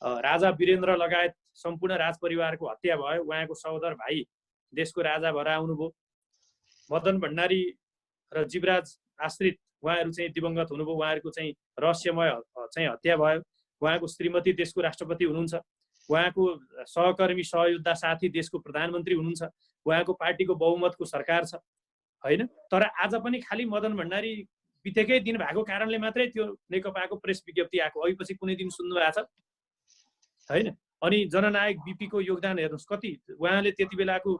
राजा वीरेन्द्र लगायत सम्पूर्ण राजपरिवारको हत्या भयो। उहाँको सहोदर भाइ देशको राजा भएर आउनुभयो। मदन भण्डारी र जीवराज आश्रित उहाँहरू चाहिँ दिवंगत हुनुभयो। उहाँहरूको चाहिँ रहस्यमय चाहिँ हत्या भयो। उहाँको श्रीमती देशको राष्ट्रपति हुनुहुन्छ। उहाँको सहकर्मी सहयोद्धा साथी देशको प्रधानमन्त्री हुनुहुन्छ। उहाँको पार्टीको बहुमतको सरकार छ होइन। तर आज पनि खालि मदन भण्डारी बितेकै दिन भएको कारणले मात्रै त्यो नेकपाको प्रेस विज्ञप्ति आएको, अघिपछि कुनै दिन सुन्नु भएको छ होइन। अनि जननायक बीपीको योगदान हेर्नुहोस् कति, उहाँले त्यति बेलाको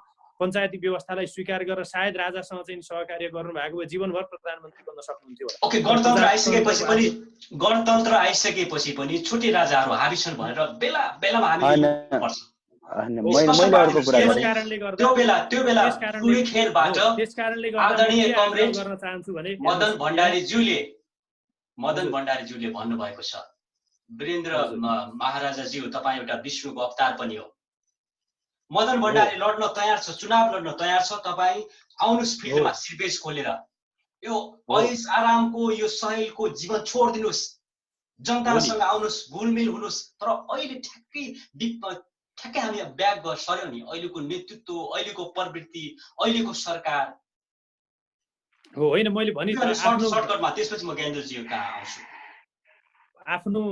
पञ्चायती व्यवस्थालाई स्वीकार गरेर सायद राजासँग चाहिँ सहकार्य गर्नुभएको भए जीवनभर प्रधानमन्त्री बन्न सक्नुहुन्थ्यो। ओके, गणतन्त्र आइसकेपछि पनि छोटे राजाहरू हाबी छन् भनेर बेला बेलामा हामी पर्छ। त्यो बेला पुरै खेलबाट आदरणीय कमरेड मदन भण्डारीज्यूले भन्नुभएको छ, वीरेन्द्र महाराजाज्यू तपाईँ एउटा विष्णुको अवतार पनि हो। मदन भण्डारी लड्न तयार छ, चुनाव लड्न तयार छ, तपाईँ आउनुहोस् फिल्डमा सिरपेज खोलेर यो ऐस आरामको यो सहेलको जीवन छोडिदिनुहोस्, जनतासँग आउनुहोस्, घुलमिल हुनुहोस्। तर अहिले ठ्याक्कै हामी ब्याक गर्न सर्यौँ नि, अहिलेको नेतृत्व, अहिलेको प्रवृत्ति, अहिलेको सरकार हो होइन। मैले भने सर्टकटमा त्यसपछि म ज्ञानेन्द्रजी कहाँ आउँछु। आफ्नो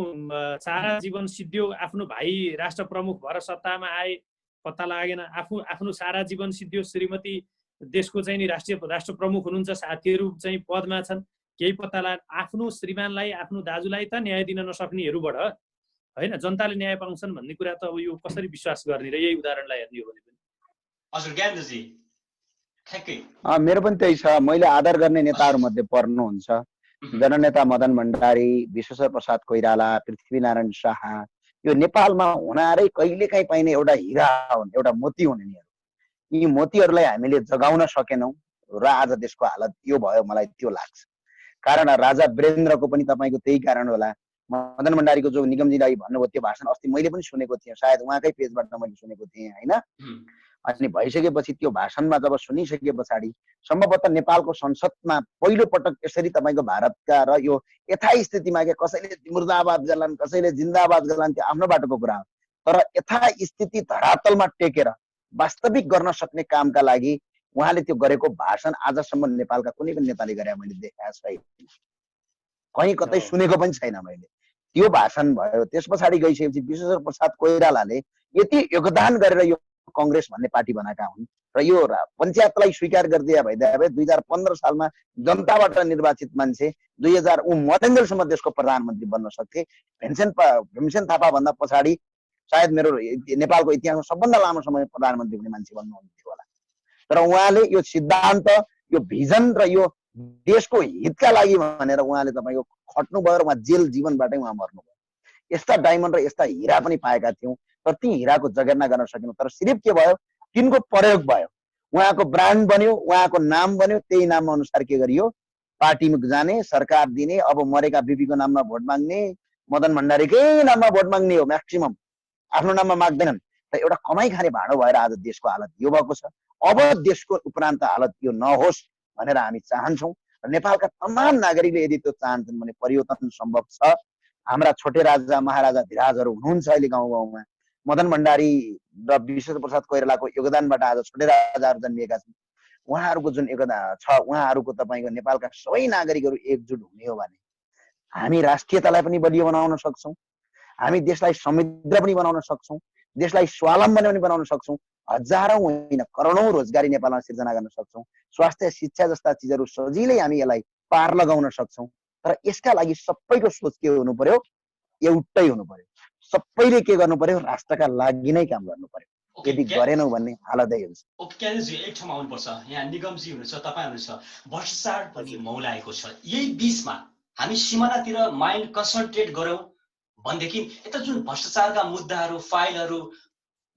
सारा जीवन सिद्धियो, आफ्नो भाइ राष्ट्र प्रमुख भएर सत्तामा आए, पत्ता लागेन। आफ्नो सारा जीवन सिद्धियो, श्रीमती देशको चाहिँ नि राष्ट्र प्रमुख हुनुहुन्छ, साथीहरू चाहिँ पदमा छन्, केही पत्ता लागेन। आफ्नो श्रीमानलाई, आफ्नो दाजुलाई त न्याय दिन नसक्नेहरूबाट होइन जनताले न्याय पाउँछन् भन्ने कुरा त अब यो कसरी विश्वास गर्ने र यही उदाहरणलाई हेर्ने हो भने पनि। हजुर ज्ञानेन्द्रजी ठ्याक्कै मेरो पनि त्यही छ। मैले आदर गर्ने नेताहरू मध्ये पर्नुहुन्छ जननेता मदन भण्डारी, विश्वेश्वर प्रसाद कोइराला, पृथ्वीनारायण शाह। यो नेपालमा हुनारै कहिलेकाहीँ पाइने एउटा हिरा हुन्, एउटा मोती हुन् यिनीहरू। यी मोतीहरूलाई हामीले जगाउन सकेनौँ र आज देशको हालत यो भयो, मलाई त्यो लाग्छ। कारण राजा वीरेन्द्रको पनि तपाईँको त्यही कारण होला। मदन भण्डारीको जो निगमजीलाई भन्नुभयो त्यो भाषण अस्ति मैले पनि सुनेको थिएँ, सायद उहाँकै पेजबाट मैले सुनेको थिएँ होइन। अनि भइसकेपछि त्यो भाषणमा जब सुनिसके पछाडि सम्भवतः नेपालको संसदमा पहिलो पटक यसरी तपाईँको भारतका र यो यथास्थितिमा के कसैले मुर्दाबाद गर्लान्, कसैले जिन्दाबाद गर्लान्, त्यो आफ्नो बाटोको कुरा हो। तर यथास्थिति धरातलमा टेकेर वास्तविक गर्न सक्ने कामका लागि उहाँले त्यो गरेको भाषण आजसम्म नेपालका कुनै पनि नेताले गरे मैले देखाएको छैन, कहीँ कतै सुनेको पनि छैन मैले। त्यो भाषण भयो। त्यस पछाडि गइसकेपछि विश्वेश्वर प्रसाद कोइरालाले यति योगदान गरेर यो कांग्रेस भन्ने पार्टी बनाएका हुन् र यो पञ्चायतलाई स्वीकार गरिदिए भए 2015 सालमा जनताबाट निर्वाचित मान्छे 2000 मडेन्जलसम्म देशको प्रधानमन्त्री बन्न सक्थे। भीमसेन थापा भन्दा पछाडि सायद मेरो नेपालको इतिहासमा सबभन्दा लामो समय प्रधानमन्त्री हुने मान्छे बन्नुहुन्थ्यो होला। तर उहाँले यो सिद्धान्त, यो भिजन र यो देशको हितका लागि भनेर उहाँले तपाईँको खट्नुभयो र उहाँ जेल जीवनबाटै उहाँ मर्नुभयो। यस्ता डायमन्ड र यस्ता हिरा पनि पाएका थियौँ, तर ती हिराको जगेर्ना गर्न सकेनौँ। तर सिर्फ के भयो, तिनको प्रयोग भयो, उहाँको ब्रान्ड बन्यो, उहाँको नाम बन्यो, त्यही नाम अनुसार के गरियो, पार्टीमा जाने, सरकार दिने, अब मरेका बिपीको नाममा भोट माग्ने, मदन भण्डारीकै नाममा भोट माग्ने हो म्याक्सिमम, आफ्नो नाममा माग्दैनन्। र एउटा कमाइ खाने भाँडो भएर आज देशको हालत यो भएको छ। अब देशको उपरान्त हालत यो नहोस् भनेर हामी चाहन्छौँ र नेपालका तमाम नागरिकले यदि त्यो चाहन्छन् भने परिवर्तन सम्भव छ। हाम्रा छोटे राजा महाराजा धिराजहरू हुनुहुन्छ अहिले गाउँ गाउँमा। मदन भण्डारी र विश्वेश्वर प्रसाद कोइरालाको योगदानबाट आज छोटे राजाहरू जन्मिएका छन्। उहाँहरूको जुन योगदान छ, उहाँहरूको तपाईँको नेपालका सबै नागरिकहरू एकजुट हुने हो भने हामी राष्ट्रियतालाई पनि बलियो बनाउन सक्छौँ, हामी देशलाई समृद्ध पनि बनाउन सक्छौँ, देशलाई स्वावलम्बन पनि बनाउन सक्छौँ, हजारौँ होइन करोडौँ रोजगारी नेपालमा सिर्जना गर्न सक्छौँ, स्वास्थ्य शिक्षा जस्ता चिजहरू सजिलै हामी यसलाई पार लगाउन सक्छौँ। तर यसका लागि सबैको सोच के हुनु पर्यो, एउटै हुनु पर्यो। सबैले के गर्नु पर्यो, राष्ट्रका लागि नै काम गर्नु पर्यो। यदि गरेनौँ भन्ने हालतै हुन्छ। ओके ज्ञानेन्द्रजी, एक ठाउँमा आउनुपर्छ। यहाँ निगमजी हुनुहुन्छ, तपाईँ हुनुहुन्छ, भ्रष्टाचार पनि मौलाएको छ। यही बिचमा हामी सिमानातिर माइन्ड कन्सन्ट्रेट गरौँ भनेदेखि यता जुन भ्रष्टाचारका मुद्दाहरू, फाइलहरू,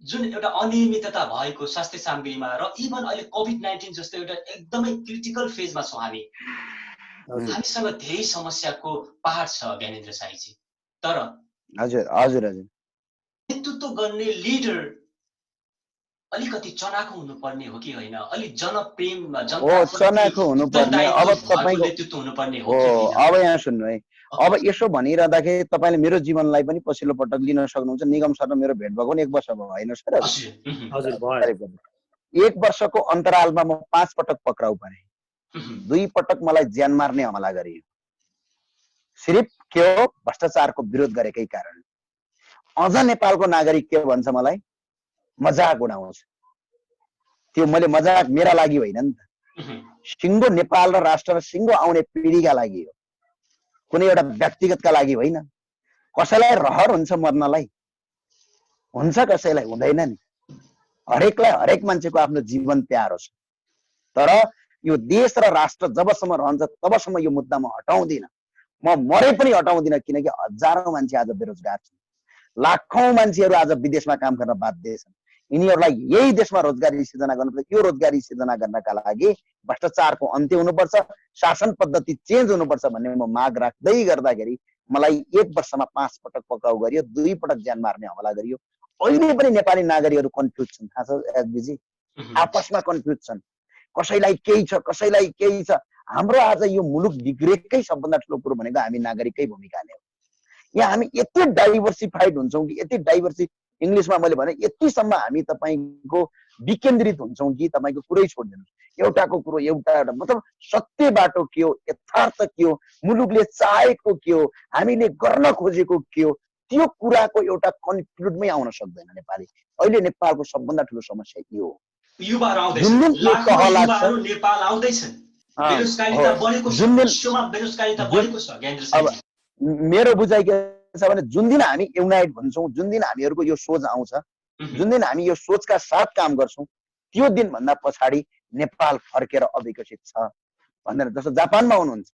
जुन एउटा अनियमितता भएको स्वास्थ्य सामग्रीमा र इभन अहिले कोभिड-19 जस्तो एउटा एकदमै क्रिटिकल फेजमा छौँ हामीसँग धेरै समस्याको पहाड छ ज्ञानेन्द्र साईजी। तर हजुर हजुर हजुर नेतृत्व गर्ने लिडर अलिकति चनाखो हुनुपर्ने हो कि होइन? अलि जनप्रेम हो जनताप्रति चनाखो हुनुपर्ने। अब उत्तरदायित्व भएको तपाईँको नेतृत्व हुनुपर्ने हो हो कि होइन? अब यहाँ सुन्नु है, ओके अब यसो भनिरहँदाखेरि तपाईँले मेरो जीवनलाई पनि पछिल्लो पटक लिन सक्नुहुन्छ। निगम सर र मेरो भेट भएको 1 वर्ष भयो होइन सर? हजुर हजुर भयो। करिब 1 वर्षको अन्तरालमा म 5 पटक पक्राउ परेँ। 2 पटक मलाई ज्यान मार्ने हमला गरियो। सिर्फ के हो? भ्रष्टाचारको विरोध गरेकै कारण। अझ नेपालको नागरिक के भन्छ मलाई? मजाक उडाउँछ। त्यो मैले मजाक मेरा लागि होइन नि त, सिङ्गो नेपाल र राष्ट्र र सिङ्गो आउने पिँढीका लागि हो, कुनै एउटा व्यक्तिगतका लागि होइन। कसैलाई रहर हुन्छ मर्नलाई? हुन्छ कसैलाई? हुँदैन नि। हरेकलाई हरेक मान्छेको आफ्नो जीवन प्यारो छ। तर यो देश र राष्ट्र जबसम्म रहन्छ तबसम्म यो मुद्दा म हटाउँदिन। म मरे पनि हटाउँदिन, किनकि हजारौं मान्छे आज बेरोजगार छन्, लाखौं मान्छेहरू आज विदेशमा काम गर्न बाध्य छन्। यिनीहरूलाई यही देशमा रोजगारी सिर्जना गर्नुपर्छ। यो रोजगारी सिर्जना गर्नका लागि भ्रष्टाचारको अन्त्य हुनुपर्छ, शासन पद्धति चेन्ज हुनुपर्छ भन्ने म माग राख्दै गर्दाखेरि मलाई 1 वर्षमा 5 पटक पक्राउ गरियो, 2 पटक ज्यान मार्ने हमला गरियो। अहिले पनि नेपाली नागरिकहरू कन्फ्युज छन्, थाहा छ एसबीजी? आपसमा कन्फ्युज छन्। कसैलाई केही छ, कसैलाई केही छ। हाम्रो आज यो मुलुक बिग्रेकै सबभन्दा ठुलो कुरो भनेको हामी नागरिककै भूमिकाले हो। यहाँ हामी यति डाइभर्सिफाइड हुन्छौँ कि यति डाइभर्सि इङ्ग्लिसमा मैले भने यतिसम्म हामी तपाईँको विकेन्द्रित हुन्छौँ कि तपाईँको कुरै छोडिदिनुहोस्। एउटाको कुरो एउटा मतलब सत्य बाटो के हो, यथार्थ के हो, मुलुकले चाहेको के हो, हामीले गर्न खोजेको के हो, त्यो कुराको एउटा कन्क्लुडमै आउन सक्दैन नेपाली। अहिले नेपालको सबभन्दा ठुलो समस्या यो हो। युवाहरू आउँदैछन्, लाखौं युवाहरू नेपाल आउँदैछन्, बेरोजगारीता बढेको छ, विश्वमा बेरोजगारीता बढेको छ। ज्ञानेन्द्र सिंहजी, मेरो बुझाइ के छ भने जुन दिन हामी युनाइट भन्छौँ, जुन दिन हामीहरूको यो सोच आउँछ, जुन दिन हामी यो सोचका साथ काम गर्छौँ, त्यो दिन भन्दा पछाडि नेपाल फर्केर अविकसित छ भन्दैन। जस्तो जापानमा हुनुहुन्छ,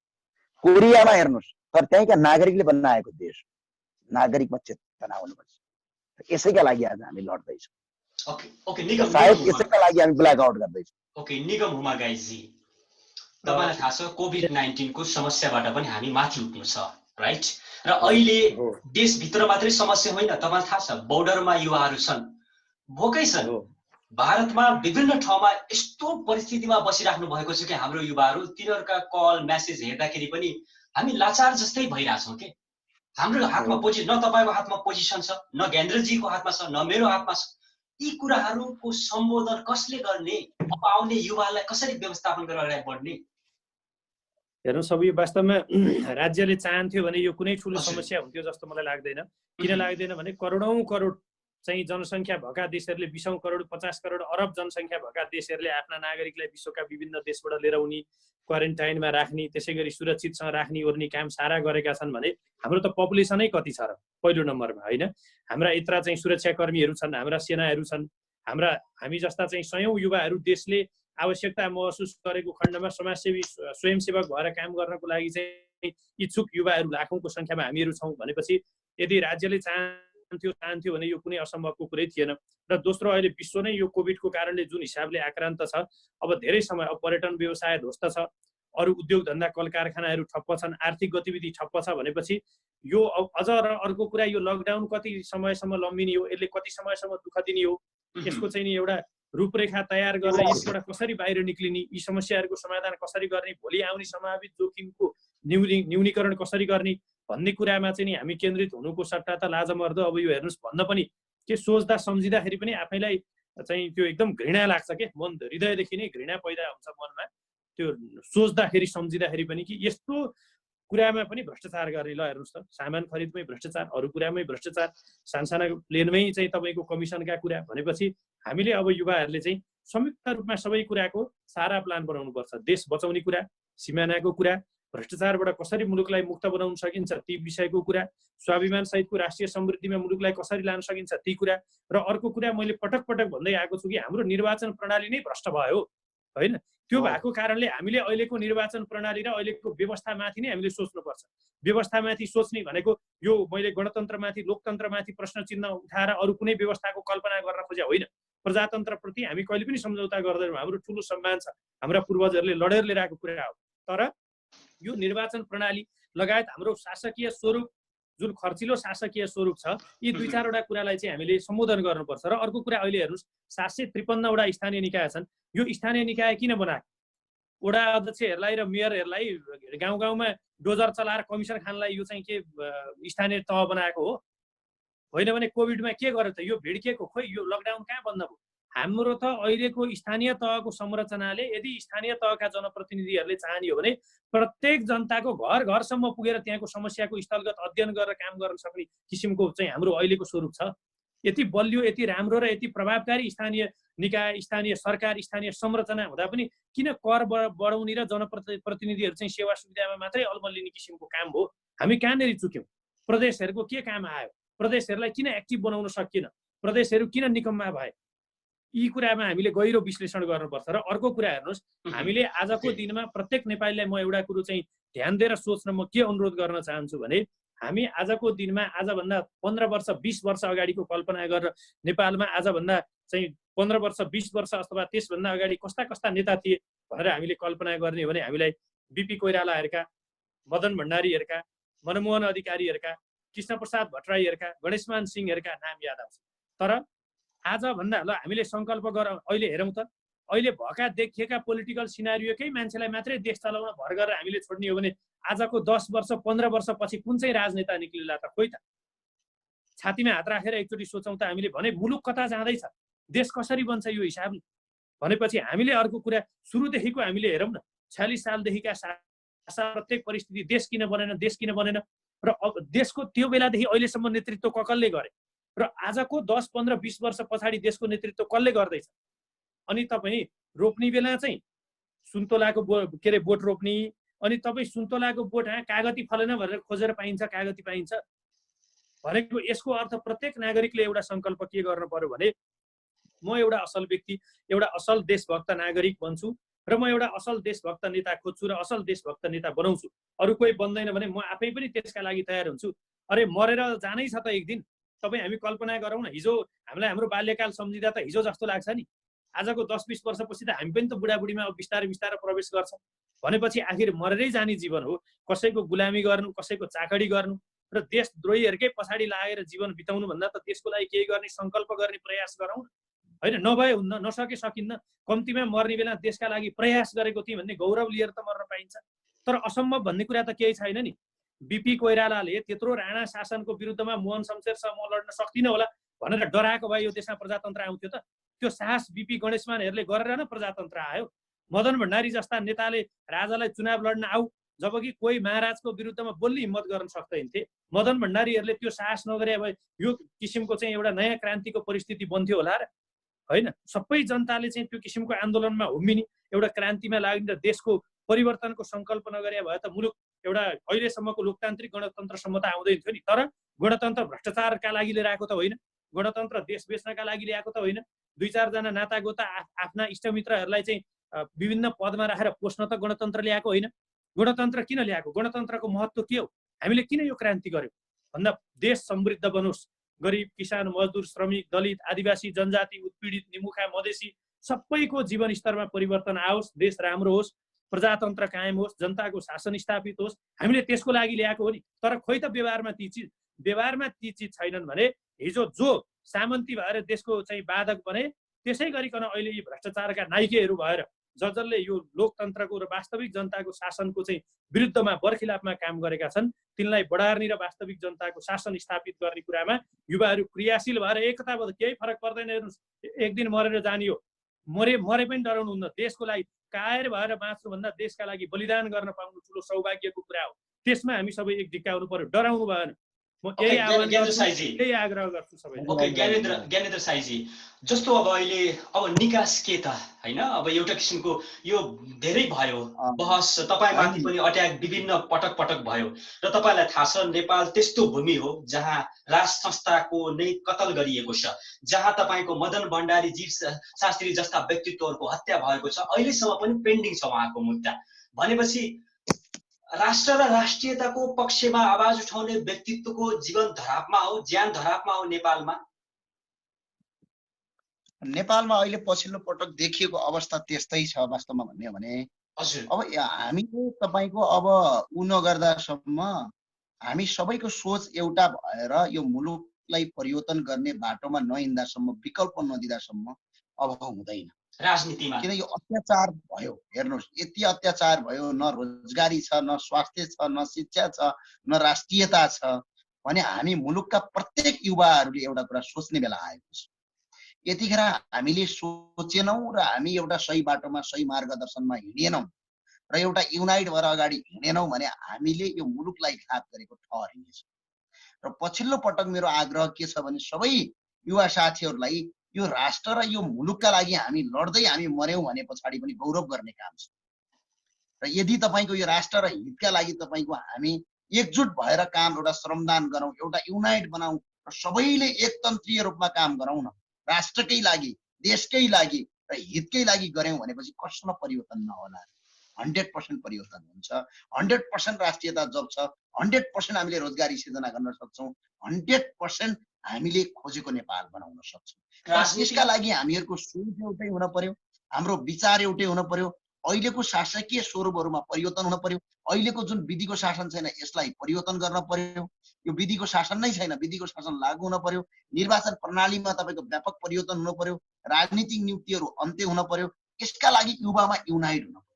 कोरियामा हेर्नुहोस्, तर त्यहीँका नागरिकले बनाएको देश, नागरिकमा चेतना हुनुपर्छ। यसैका लागि आज हामी लड्दैछौँ। ओके निगम, सायद यसैका लागि हामी ब्ल्याकआउट गर्दैछौँ। ओके निगम हुमा गाईजी, तपाईँलाई थाहा छ कोभिड-19 को समस्याबाट पनि हामी माथि उठ्नु छ, राइट? र अहिले देशभित्र मात्रै समस्या होइन, तपाईँलाई थाहा छ बोर्डरमा युवाहरू छन्, भोकै छन्। भारतमा विभिन्न ठाउँमा यस्तो परिस्थितिमा बसिराख्नु भएको छ कि हाम्रो युवाहरू, तिनीहरूका कल मेसेज हेर्दाखेरि पनि हामी लाचार जस्तै भइरहेछौँ के। हाम्रो हातमा न तपाईँको हातमा पोजिसन छ, न ज्ञानेन्द्रजीको हातमा छ, न मेरो हातमा छ। यी कुराहरूको सम्बोधन कसले गर्ने? अब आउने युवालाई कसरी व्यवस्थापन गरेर अगाडि बढ्ने? हेर्नुहोस्, अब यो वास्तवमा राज्यले चाहन्थ्यो भने यो कुनै ठुलो समस्या हुन्थ्यो जस्तो मलाई लाग्दैन। किन लाग्दैन भने करोडौं करोड चाहिँ जनसङ्ख्या भएका देशहरूले 20औं करोड 50 करोड अरब जनसङ्ख्या भएका देशहरूले आफ्ना नागरिकलाई विश्वका विभिन्न देशबाट लिएर उनी क्वारेन्टाइनमा राख्ने, त्यसै गरी सुरक्षितसँग राख्ने ओर्ने काम सारा गरेका छन् भने हाम्रो त पपुलेसनै कति छ र पहिलो नम्बरमा, होइन? हाम्रा यत्रा चाहिँ सुरक्षाकर्मीहरू छन्, हाम्रा सेनाहरू छन्, हामी जस्ता चाहिँ सयौं युवाहरू देशले आवश्यकता महसुस गरेको खण्डमा समाजसेवी स्वयंसेवक भएर काम गर्नको लागि चाहिँ इच्छुक युवाहरू लाखौंको सङ्ख्यामा हामीहरू छौँ भनेपछि यदि राज्यले चाहन्थ्यो भने यो कुनै असम्भवको कुरै थिएन। र दोस्रो, अहिले विश्व नै यो कोभिडको कारणले जुन हिसाबले आक्रान्त छ, अब धेरै समय अब पर्यटन व्यवसाय ध्वस्त छ, अरू उद्योग धन्दा कल कारखानाहरू ठप्प छन्, आर्थिक गतिविधि ठप्प छ भनेपछि यो अझ र अर्को कुरा, यो लकडाउन कति समयसम्म लम्बिने हो, यसले कति समयसम्म दुःख दिने हो, यसको चाहिँ नि एउटा रूपरेखा तयार गरेर यसबाट कसरी बाहिर निक्लिने, यी समस्याहरूको समाधान कसरी गर्ने, भोलि आउने सम्भावित जोखिमको न्यूनीकरण कसरी गर्ने भन्ने कुरामा चाहिँ नि हामी केन्द्रित हुनुको सट्टा त लाजमर्दो अब यो हेर्नुहोस् भन्न पनि के सोच्दा सम्झिँदाखेरि पनि आफैलाई चाहिँ त्यो एकदम घृणा लाग्छ के, मन हृदयदेखि नै घृणा पैदा हुन्छ मनमा त्यो सोच्दाखेरि सम्झिँदाखेरि पनि कि यस्तो कुरामा पनि भ्रष्टाचार गर्ने। ल हेर्नुहोस् त, सामान खरिदमै भ्रष्टाचार, अरू कुरामै भ्रष्टाचार, सानसाना प्लेनमै चाहिँ तपाईँको कमिसनका कुरा भनेपछि हामीले अब युवाहरूले चाहिँ संयुक्त रूपमा सबै कुराको सारा प्लान बनाउनुपर्छ। देश बचाउने कुरा, सिमानाको कुरा, भ्रष्टाचारबाट कसरी मुलुकलाई मुक्त बनाउन सकिन्छ ती विषयको कुरा, स्वाभिमान सहितको राष्ट्रिय समृद्धिमा मुलुकलाई कसरी लान सकिन्छ ती कुरा, र अर्को कुरा मैले पटक पटक भन्दै आएको छु कि हाम्रो निर्वाचन प्रणाली नै भ्रष्ट भयो, होइन? त्यो भएको कारणले हामीले अहिलेको निर्वाचन प्रणाली र अहिलेको व्यवस्थामाथि नै हामीले सोच्नुपर्छ। व्यवस्थामाथि सोच्ने भनेको यो मैले गणतन्त्रमाथि, लोकतन्त्रमाथि प्रश्न चिन्ह उठाएर अरू कुनै व्यवस्थाको कल्पना गर्न खोजे होइन। प्रजातन्त्रप्रति हामी कहिले पनि सम्झौता गर्दैनौँ, हाम्रो ठुलो सम्मान छ, हाम्रा पूर्वजहरूले लडेर लिएर आएको कुरा हो। तर यो निर्वाचन प्रणाली लगायत हाम्रो शासकीय स्वरूप जुन खर्चिलो शासकीय स्वरूप छ यी 2-4 वटा कुरालाई चाहिँ हामीले सम्बोधन गर्नुपर्छ। र अर्को कुरा अहिले हेर्नुहोस् 753 वटा स्थानीय निकाय छन्। यो स्थानीय निकाय किन बनाएको? वडा अध्यक्षहरूलाई र मेयरहरूलाई गाउँ गाउँमा डोजर चलाएर कमिसन खानलाई यो चाहिँ के स्थानीय तह बनाएको हो? होइन भने कोभिडमा के गर्यो त? यो भिड के को? खोइ यो लकडाउन कहाँ बन्द भयो? हाम्रो त अहिलेको स्थानीय तहको संरचनाले यदि स्थानीय तहका जनप्रतिनिधिहरूले चाहने हो भने प्रत्येक जनताको घर घरसम्म पुगेर त्यहाँको समस्याको स्थलगत अध्ययन गरेर काम गर्न सक्ने किसिमको चाहिँ हाम्रो अहिलेको स्वरूप छ। यति बलियो, यति राम्रो र यति प्रभावकारी स्थानीय निकाय, स्थानीय सरकार, स्थानीय संरचना हुँदा पनि किन कर बढाउने र जनप्रतिनिधिहरू चाहिँ सेवा सुविधामा मात्रै अल्मलिने किसिमको काम हो? हामी कहाँनिर चुक्यौँ? प्रदेशहरूको के काम आयो? प्रदेशहरूलाई किन एक्टिभ बनाउन सकिएन? प्रदेशहरू किन निकम्मा भए? यी कुरामा हामीले गहिरो विश्लेषण गर्नुपर्छ। र अर्को कुरा हेर्नुहोस्, हामीले आजको दिनमा प्रत्येक नेपालीलाई म एउटा कुरो चाहिँ ध्यान दिएर सोच्न म के अनुरोध गर्न चाहन्छु भने हामी आजको दिनमा आजभन्दा 15 वर्ष 20 वर्ष अगाडिको कल्पना गरेर नेपालमा आजभन्दा चाहिँ 15 वर्ष 20 वर्ष अथवा त्यसभन्दा अगाडि कस्ता कस्ता नेता थिए भनेर हामीले कल्पना गर्ने हो भने हामीलाई बीपी कोइरालाहरूका, मदन भण्डारीहरूका, मनमोहन अधिकारीहरूका, कृष्ण प्रसाद भट्टराईहरूका, गणेशमान सिंहहरूका नाम याद आउँछ। तर आजभन्दा ल हामीले सङ्कल्प गरौँ, अहिले हेरौँ त अहिले भएका देखिएका पोलिटिकल सिनारियोकै मान्छेलाई मात्रै देश चलाउन भर गरेर हामीले छोड्ने हो भने आजको 10 वर्ष 15 वर्षपछि कुन चाहिँ राजनेता निक्लिला त? खोइ त। छातीमा हात राखेर एकचोटि सोचौँ त हामीले भने मुलुक कता जाँदैछ, देश कसरी बन्छ यो हिसाबले भनेपछि हामीले अर्को कुरा सुरुदेखिको हामीले हेरौँ न। 46 सालदेखिका प्रत्येक परिस्थिति देश किन बनेन र देशको त्यो बेलादेखि अहिलेसम्म नेतृत्व कसले गरे र आजको 10 15 20 वर्ष पछाडि देशको नेतृत्व कसले गर्दैछ? अनि तपाईँ रोप्ने बेला चाहिँ सुन्तोलाको बोट रोप्ने, अनि तपाईँ सुन्तोलाको बोट कागती फलेन भनेर खोजेर पाइन्छ, कागती पाइन्छ भनेको यसको अर्थ प्रत्येक नागरिकले एउटा सङ्कल्प के गर्न पर्यो भने म एउटा असल व्यक्ति, एउटा असल देशभक्त नागरिक बन्छु र म एउटा असल देशभक्त नेता खोज्छु र असल देशभक्त नेता बनाउँछु। अरू कोही बन्दैन भने म आफै पनि त्यसका लागि तयार हुन्छु। अरे मरेर जानै छ त एक दिन। तपाईँ हामी कल्पना गरौँ न, हिजो हामीलाई हाम्रो बाल्यकाल सम्झिँदा त हिजो जस्तो लाग्छ नि। आजको 10-20 वर्षपछि त हामी पनि त बुढाबुढीमा बिस्तारै बिस्तारै प्रवेश गर्छ भनेपछि आखिर मरेरै जाने जीवन हो। कसैको गुलामी गर्नु, कसैको चाकडी गर्नु र देशद्रोहीहरूकै पछाडि लागेर जीवन बिताउनु भन्दा त त्यसको लागि केही गर्ने सङ्कल्प गर्ने प्रयास गरौँ न। होइन नभए हुन्न, नसके सकिन्न। कम्तीमा मर्ने बेला देशका लागि प्रयास गरेको थिएँ भन्ने गौरव लिएर त मर्न पाइन्छ। तर असम्भव भन्ने कुरा त केही छैन नि। बीपी कोइरालाले त्यत्रो राणा शासनको विरुद्धमा मोहन शमशेरसँग म लड्न सक्दिनँ होला भनेर डराएको भए यो देशमा प्रजातन्त्र आउँथ्यो त? त्यो साहस बीपी गणेशमानहरूले गरेर न प्रजातन्त्र आयो। मदन भण्डारी जस्ता नेताले राजालाई चुनाव लड्न आऊ जबकि कोही महाराजको विरुद्धमा बोल्ने हिम्मत गर्न सक्दैनथे। मदन भण्डारीहरूले त्यो साहस नगरे भए यो किसिमको चाहिँ एउटा नयाँ क्रान्तिको परिस्थिति बन्थ्यो होला र? होइन, सबै जनताले चाहिँ त्यो किसिमको आन्दोलनमा हुम्मिने, एउटा क्रान्तिमा लाग्ने र देशको परिवर्तनको सङ्कल्प नगरे भए त मुलुक एउटा अहिलेसम्मको लोकतान्त्रिक गणतन्त्रसम्म त आउँदैन थियो नि। तर गणतन्त्र भ्रष्टाचारका लागि लिएर आएको त होइन, गणतन्त्र देश बेच्नका लागि ल्याएको त होइन। 2-4 जना नातागोता आफ्ना इष्टमित्रहरूलाई चाहिँ विभिन्न पदमा राखेर पोस्न त गणतन्त्र ल्याएको होइन। गणतन्त्र किन ल्याएको? गणतन्त्रको महत्त्व के हो? हामीले किन यो क्रान्ति गर्यौँ भन्दा देश समृद्ध बनोस्, गरिब, किसान, मजदुर, श्रमिक, दलित, आदिवासी, जनजाति, उत्पीडित, निमुखा, मधेसी सबैको जीवन स्तरमा परिवर्तन आओस्, देश राम्रो होस्, प्रजातन्त्र कायम होस्, जनताको शासन स्थापित होस्, हामीले त्यसको लागि ल्याएको हो नि। तर खोइ त व्यवहारमा ती चिज छैनन् भने हिजो जो सामन्ती भएर देशको चाहिँ बाधक बने त्यसै गरिकन अहिले यी भ्रष्टाचारका नाइकेहरू भएर जसले यो लोकतन्त्रको र वास्तविक जनताको शासनको चाहिँ विरुद्धमा बर्खिलाफमा काम गरेका छन् तिनलाई बढार्ने र वास्तविक जनताको शासन स्थापित गर्ने कुरामा युवाहरू क्रियाशील भएर एकताबद्ध केही फरक पर्दैन। हेर्नुहोस्, एक दिन मरेर जाने हो, मरे पनि डराउनु हुन्न। देशको लागि कायर भएर बाँच्नुभन्दा देशका लागि बलिदान गर्न पाउनु ठुलो सौभाग्यको कुरा हो। त्यसमा हामी सबै एक ढिक्काउनु पर्यो, डराउनु भएन। म यही आग्रह गर्छु सबैलाई। ओके ज्ञानेन्द्र साईजी, जस्तो अब अहिले अब निकास के त होइन, अब एउटा किसिमको यो धेरै भयो बहस, तपाईँमाथि पनि अट्याक विभिन्न पटक भयो र तपाईँलाई थाहा छ नेपाल त्यस्तो भूमि हो जहाँ राज संस्थाको नै कतल गरिएको छ, जहाँ तपाईँको मदन भण्डारी, जीव शास्त्री जस्ता व्यक्तित्वहरूको हत्या भएको छ, अहिलेसम्म पनि पेन्डिङ छ उहाँको मुद्दा। भनेपछि राष्ट्र र राष्ट्रियताको पक्षमा आवाज उठाउने व्यक्तित्वको जीवन धरापमा हो, ज्यान धरापमा हो नेपालमा अहिले पछिल्लो पटक देखिएको अवस्था त्यस्तै छ वास्तवमा भन्ने हो भने। अब हामीले तपाईँको अब उ नगर्दासम्म हामी सबैको सोच एउटा भएर यो मुलुकलाई परिवर्तन गर्ने बाटोमा नहिँड्दासम्म, विकल्प नदिँदासम्म अब हुँदैन। राजनीतिमा किन यो अत्याचार भयो, हेर्नुहोस् यति अत्याचार भयो, न रोजगारी छ, न स्वास्थ्य छ, न शिक्षा छ, न राष्ट्रियता छ भने हामी मुलुकका प्रत्येक युवाहरूले एउटा कुरा सोच्ने बेला आएको छ। यतिखेर हामीले सोचेनौँ र हामी एउटा सही बाटोमा सही मार्गदर्शनमा हिँडेनौँ र एउटा युनाइट भएर अगाडि हिँडेनौँ भने हामीले यो मुलुकलाई घात गरेको ठहरिनेछ। र पछिल्लो पटक मेरो आग्रह के छ भने सबै युवा साथीहरूलाई यो राष्ट्र र यो मुलुकका लागि हामी लड्दै हामी मर्यौँ भने पछाडि पनि गौरव गर्ने काम छ। र यदि तपाईँको यो राष्ट्र र हितका लागि तपाईँको हामी एकजुट भएर काम, एउटा श्रमदान गरौँ, एउटा युनाइट बनाऊ र सबैले एकतन्त्रीय रूपमा काम गरौँ न, राष्ट्रकै लागि, देशकै लागि र हितकै लागि गर्यौँ भनेपछि कसमा परिवर्तन नहोला। 100% परिवर्तन हुन्छ, 100% राष्ट्रियता जग्छ, 100% हामीले रोजगारी सिर्जना गर्न सक्छौँ, 100% हामीले खोजेको नेपाल बनाउन सक्छौँ। यसका लागि हामीहरूको सोच एउटै हुन पर्यो, हाम्रो विचार एउटै हुन पर्यो, अहिलेको शासकीय स्वरूपहरूमा परिवर्तन हुन पर्यो। अहिलेको जुन विधिको शासन छैन यसलाई परिवर्तन गर्न पर्यो। यो विधिको शासन नै छैन, विधिको शासन लागू हुन पर्यो। निर्वाचन प्रणालीमा तपाईँको व्यापक परिवर्तन हुन पर्यो, राजनीतिक नियुक्तिहरू अन्त्य हुन पर्यो। यसका लागि युवामा युनाइट हुन पर्यो।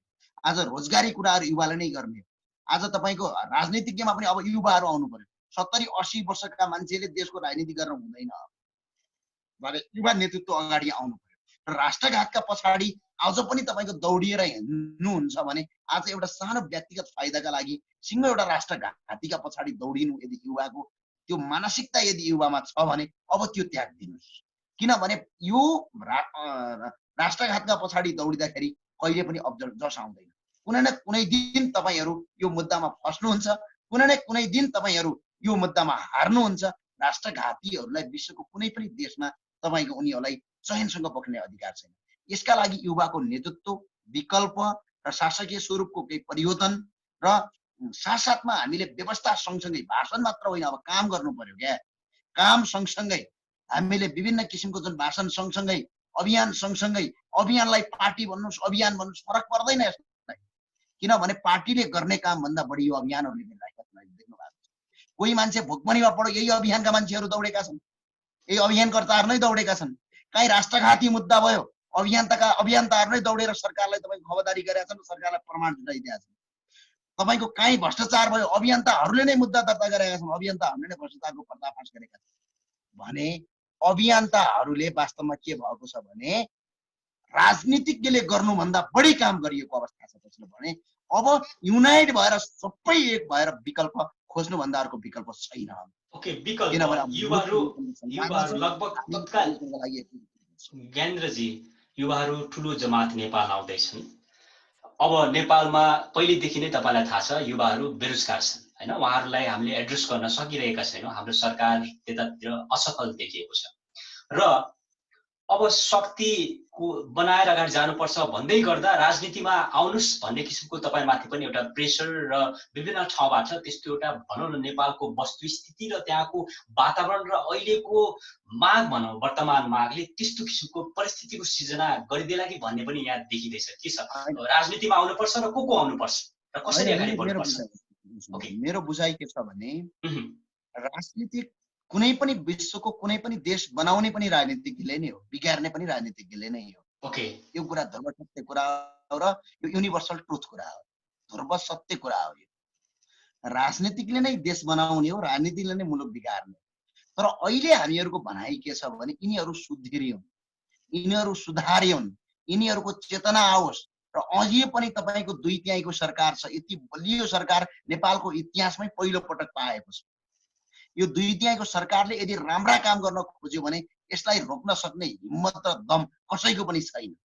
आज रोजगारी कुराहरू युवाले नै गर्ने, आज तपाईँको राजनीतिज्ञमा पनि अब युवाहरू आउनु पर्यो। 70-80 वर्षका मान्छेले देशको राजनीति गर्न हुँदैन भने युवा नेतृत्व अगाडि आउनु पर्यो। र राष्ट्रघातका पछाडि आज पनि तपाईँको दौडिएर हिँड्नुहुन्छ भने आज एउटा सानो व्यक्तिगत फाइदाका लागि सिङ्गो एउटा राष्ट्रघातीका पछाडि दौडिनु यदि युवाको त्यो मानसिकता यदि युवामा छ भने अब त्यो त्याग दिनुहोस्। किनभने यो राष्ट्रघातका पछाडि दौडिँदाखेरि कहिले पनि अब जस आउँदैन। कुनै न कुनै दिन तपाईँहरू यो मुद्दामा फस्नुहुन्छ, कुनै न कुनै दिन तपाईँहरू यो मुद्दामा हार्नुहुन्छ। राष्ट्रघातीहरूलाई विश्वको कुनै पनि देशमा तपाईँको उनीहरूलाई चयनसँग पक्रिने अधिकार छैन। यसका लागि युवाको नेतृत्व, विकल्प र शासकीय स्वरूपको केही परिवर्तन र साथसाथमा हामीले व्यवस्था सँगसँगै भाषण मात्र होइन अब काम गर्नु पर्यो क्या। काम सँगसँगै हामीले विभिन्न किसिमको जुन भाषण सँगसँगै अभियान सँगसँगै, अभियानलाई पार्टी भन्नुहोस् अभियान भन्नुहोस् फरक पर्दैन यसलाई। किनभने पार्टीले गर्ने कामभन्दा बढी यो अभियानहरूले देख्नु भएको छ। कोही मान्छे भोकमनीमा पढो यही अभियानका मान्छेहरू दौडेका छन्, यही अभियानकर्ताहरू नै दौडेका छन्। काहीँ राष्ट्रघाती मुद्दा भयो अभियन्ताहरू नै दौडेर सरकारलाई तपाईँको खबरदारी गरेका छन्, सरकारलाई प्रमाण जुटाइदिएका छन्। तपाईँको काहीँ भ्रष्टाचार भयो अभियन्ताहरूले नै मुद्दा दर्ता गरेका छन्, अभियन्ताहरूले नै भ्रष्टाचारको पर्दाफास गरेका छन् भने अभियन्ताहरूले वास्तवमा के भएको छ भने राजनीतिज्ञले गर्नुभन्दा बढी काम गरिएको अवस्था छ। त्यसले भने अब युनाइट भएर सबै एक भएर विकल्प खोज्नुभन्दा अर्को विकल्प छैन। ओके, विकल्प युवाहरू लगभग तत्काल ज्ञानेन्द्रजी युवाहरू ठुलो जमात नेपाल आउँदैछन्। अब नेपालमा पहिलेदेखि नै तपाईँलाई थाहा छ युवाहरू बेरोजगार छन् हैन, उहाँहरूलाई हामीले एड्रेस गर्न सकिरहेका छैनौँ। हाम्रो सरकार त्यतातिर असफल देखिएको छ र अब शक्तिको बनाएर अगाडि जानुपर्छ भन्दै गर्दा राजनीतिमा आउनुस् भन्ने किसिमको तपाईँमाथि पनि एउटा प्रेसर र विभिन्न ठाउँबाट त्यस्तो एउटा भनौँ न नेपालको वस्तुस्थिति र त्यहाँको वातावरण र अहिलेको माग भनौँ वर्तमान मागले त्यस्तो किसिमको परिस्थितिको सिर्जना गरिदेला कि भन्ने पनि यहाँ देखिँदैछ। के छ राजनीतिमा आउनुपर्छ र को आउनुपर्छ र कसरी अगाडि बढ्नुपर्छ? मेरो बुझाइ के छ भने राजनीतिक कुनै पनि विश्वको कुनै पनि देश बनाउने पनि राजनीतिज्ञले नै हो, बिगार्ने पनि राजनीतिज्ञले नै हो। ओके, यो कुरा ध्रुव सत्य कुरा हो र यो युनिभर्सल ट्रुथ कुरा हो, ध्रुव सत्य कुरा हो। यो राजनीतिकले नै देश बनाउने हो, राजनीतिले नै मुलुक बिगार्ने। तर अहिले हामीहरूको भनाइ के छ भने यिनीहरू सुध्रियुन्, यिनीहरू सुधारियुन्, यिनीहरूको चेतना आओस् र अझै पनि तपाईँको 2/3 सरकार छ। यति बलियो सरकार नेपालको इतिहासमै पहिलो पटक पाएको छ। यो 2/3 सरकारले यदि राम्रा काम गर्न खोज्यो भने यसलाई रोक्न सक्ने हिम्मत र दम कसैको पनि छैन।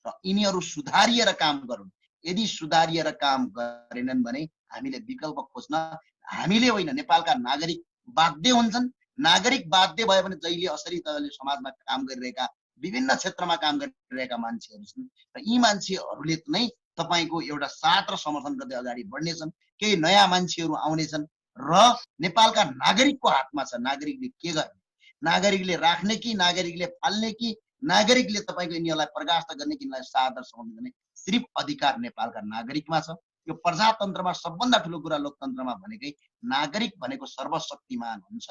र यिनीहरू सुधारिएर काम गरून्। यदि सुधारिएर काम गरेनन् भने हामीले विकल्प खोज्न हामीले होइन नेपालका नागरिक बाध्य हुन्छन्। नागरिक बाध्य भयो भने जहिले असरी तहले समाजमा काम गरिरहेका विभिन्न क्षेत्रमा काम गरिरहेका मान्छेहरू छन् र यी मान्छेहरूले नै तपाईँको एउटा साथ र समर्थन गर्दै अगाडि बढ्नेछन्। केही नयाँ मान्छेहरू आउनेछन् र नेपालका नागरिकको हातमा छ नागरिकले के गर्ने, नागरिकले राख्ने कि नागरिकले फाल्ने कि नागरिकले तपाईँको यिनीहरूलाई प्रकाशित गर्ने कि यिनीहरूलाई साथ र समर्थन गर्ने सिर्फ अधिकार नेपालका नागरिकमा छ। यो प्रजातन्त्रमा सबभन्दा ठुलो कुरा लोकतन्त्रमा भनेकै नागरिक भनेको सर्वशक्तिमान हुन्छ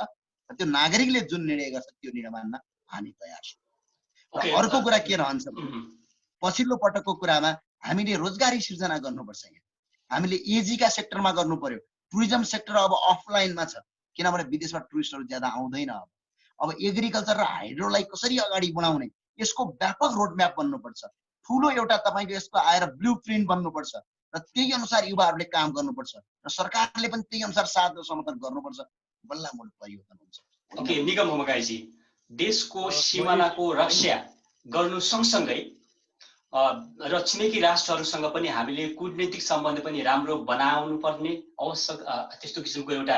र त्यो नागरिकले जुन निर्णय गर्छ त्यो निर्णय मान्न हामी तयार छौँ। र अर्को कुरा के रहन्छ पछिल्लो पटकको कुरामा हामीले रोजगारी सिर्जना गर्नुपर्छ। हामीले एजीका सेक्टरमा गर्नु पर्यो। टुरिज्म सेक्टर अब अफलाइनमा छ किनभने विदेशबाट टुरिस्टहरू ज्यादा आउँदैन। अब एग्रिकल्चर र हाइड्रोलाई कसरी अगाडि बढाउने यसको व्यापक रोडम्याप बन्नुपर्छ। ठुलो एउटा तपाईँको यसको आएर ब्लू प्रिन्ट बन्नुपर्छ र त्यही अनुसार युवाहरूले काम गर्नुपर्छ र सरकारले पनि त्यही अनुसार साथ र समर्थन गर्नुपर्छ। बल्ल मुलुक परिवर्तन हुन्छ। ओके निगम होमगाईजी, देशको सिमानाको रक्षा गर्नु सँगसँगै र छिमेकी राष्ट्रहरूसँग पनि हामीले कूटनीतिक सम्बन्ध पनि राम्रो बनाउनु पर्ने आवश्यक त्यस्तो किसिमको एउटा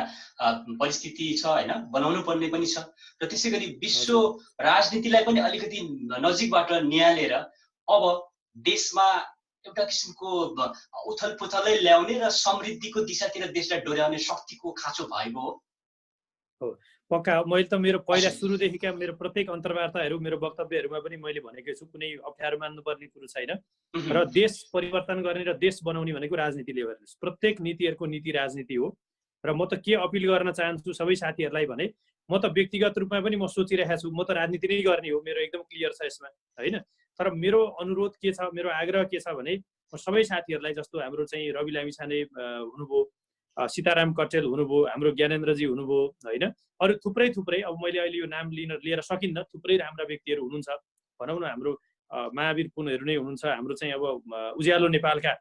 परिस्थिति छ हैन, बनाउनु पर्ने पनि छ। र त्यसै गरी विश्व राजनीतिलाई पनि अलिकति नजिकबाट निहालेर अब देशमा एउटा किसिमको उथल पुथलै ल्याउने र समृद्धिको दिशातिर देशलाई डोर्याउने शक्तिको खाँचो भएको हो। पक्का मैले त मेरो पहिला सुरुदेखिका मेरो प्रत्येक अन्तर्वार्ताहरू मेरो वक्तव्यहरूमा पनि मैले भनेकै छु कुनै अप्ठ्यारो मान्नुपर्ने कुरो छैन र देश परिवर्तन गर्ने र देश बनाउने भनेको राजनीतिले हेर्नुहोस् प्रत्येक नीतिहरूको नीति राजनीति हो। र म त के अपिल गर्न चाहन्छु सबै साथीहरूलाई भने म त व्यक्तिगत रूपमा पनि म सोचिरहेको छु म त राजनीति नै गर्ने हो, मेरो एकदम क्लियर छ यसमा हैन। तर मेरो अनुरोध के छ, मेरो आग्रह के छ भने म सबै साथीहरूलाई जस्तो हाम्रो चाहिँ रवि लामिछाने हुनुभयो, सीताराम कटेल हुनुभयो, हाम्रो ज्ञानेन्द्रजी हुनुभयो हैन, अरू थुप्रै अब मैले अहिले यो नाम लिएर सकिन्न, थुप्रै राम्रा व्यक्तिहरू हुनुहुन्छ। भनौँ न हाम्रो महावीर पुनहरू नै हुनुहुन्छ, हाम्रो चाहिँ अब उज्यालो नेपालका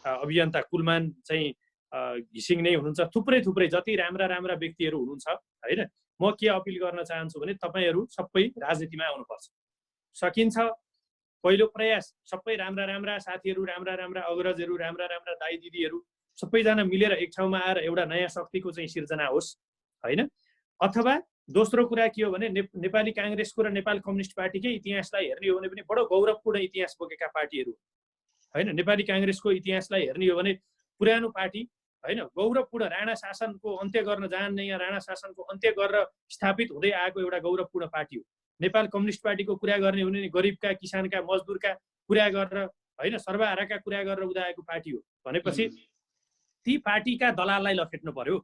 अभियन्ता कुलमान चाहिँ घिसिङ नै हुनुहुन्छ, थुप्रै जति राम्रा व्यक्तिहरू हुनुहुन्छ हैन। म के अपिल गर्न चाहन्छु भने तपाईहरू सबै राजनीतिमा आउनुपर्छ। सकिन्छ पहिलो प्रयास सबै राम्रा साथीहरू, राम्रा अग्रजहरू, राम्रा दाइ दिदीहरू सबैजना मिलेर एक ठाउँमा आएर एउटा नयाँ शक्तिको चाहिँ सिर्जना होस् हैन। अथवा दोस्रो कुरा के हो भने नेपाली कांग्रेसको र नेपाल कम्युनिस्ट पार्टीकै इतिहासलाई हेर्ने हो भने पनि बडो गौरवपूर्ण इतिहास बोकेका पार्टीहरू हैन। नेपाली कांग्रेसको इतिहासलाई हेर्ने हो भने पुरानो पार्टी हैन, गौरवपूर्ण राणा शासनको अन्त्य गर्न जान्ने या राणा शासनको अन्त्य गरेर स्थापित हुँदै आएको एउटा गौरवपूर्ण पार्टी हो। नेपाल कम्युनिस्ट पार्टीको कुरा गर्ने हो भने गरिबका, किसानका, मजदुरका कुरा गरेर हैन, सर्वहाराका कुरा गरेर उदाएको पार्टी हो भनेपछि ती पार्टीका दलाललाई लखेट्नु पर्यो,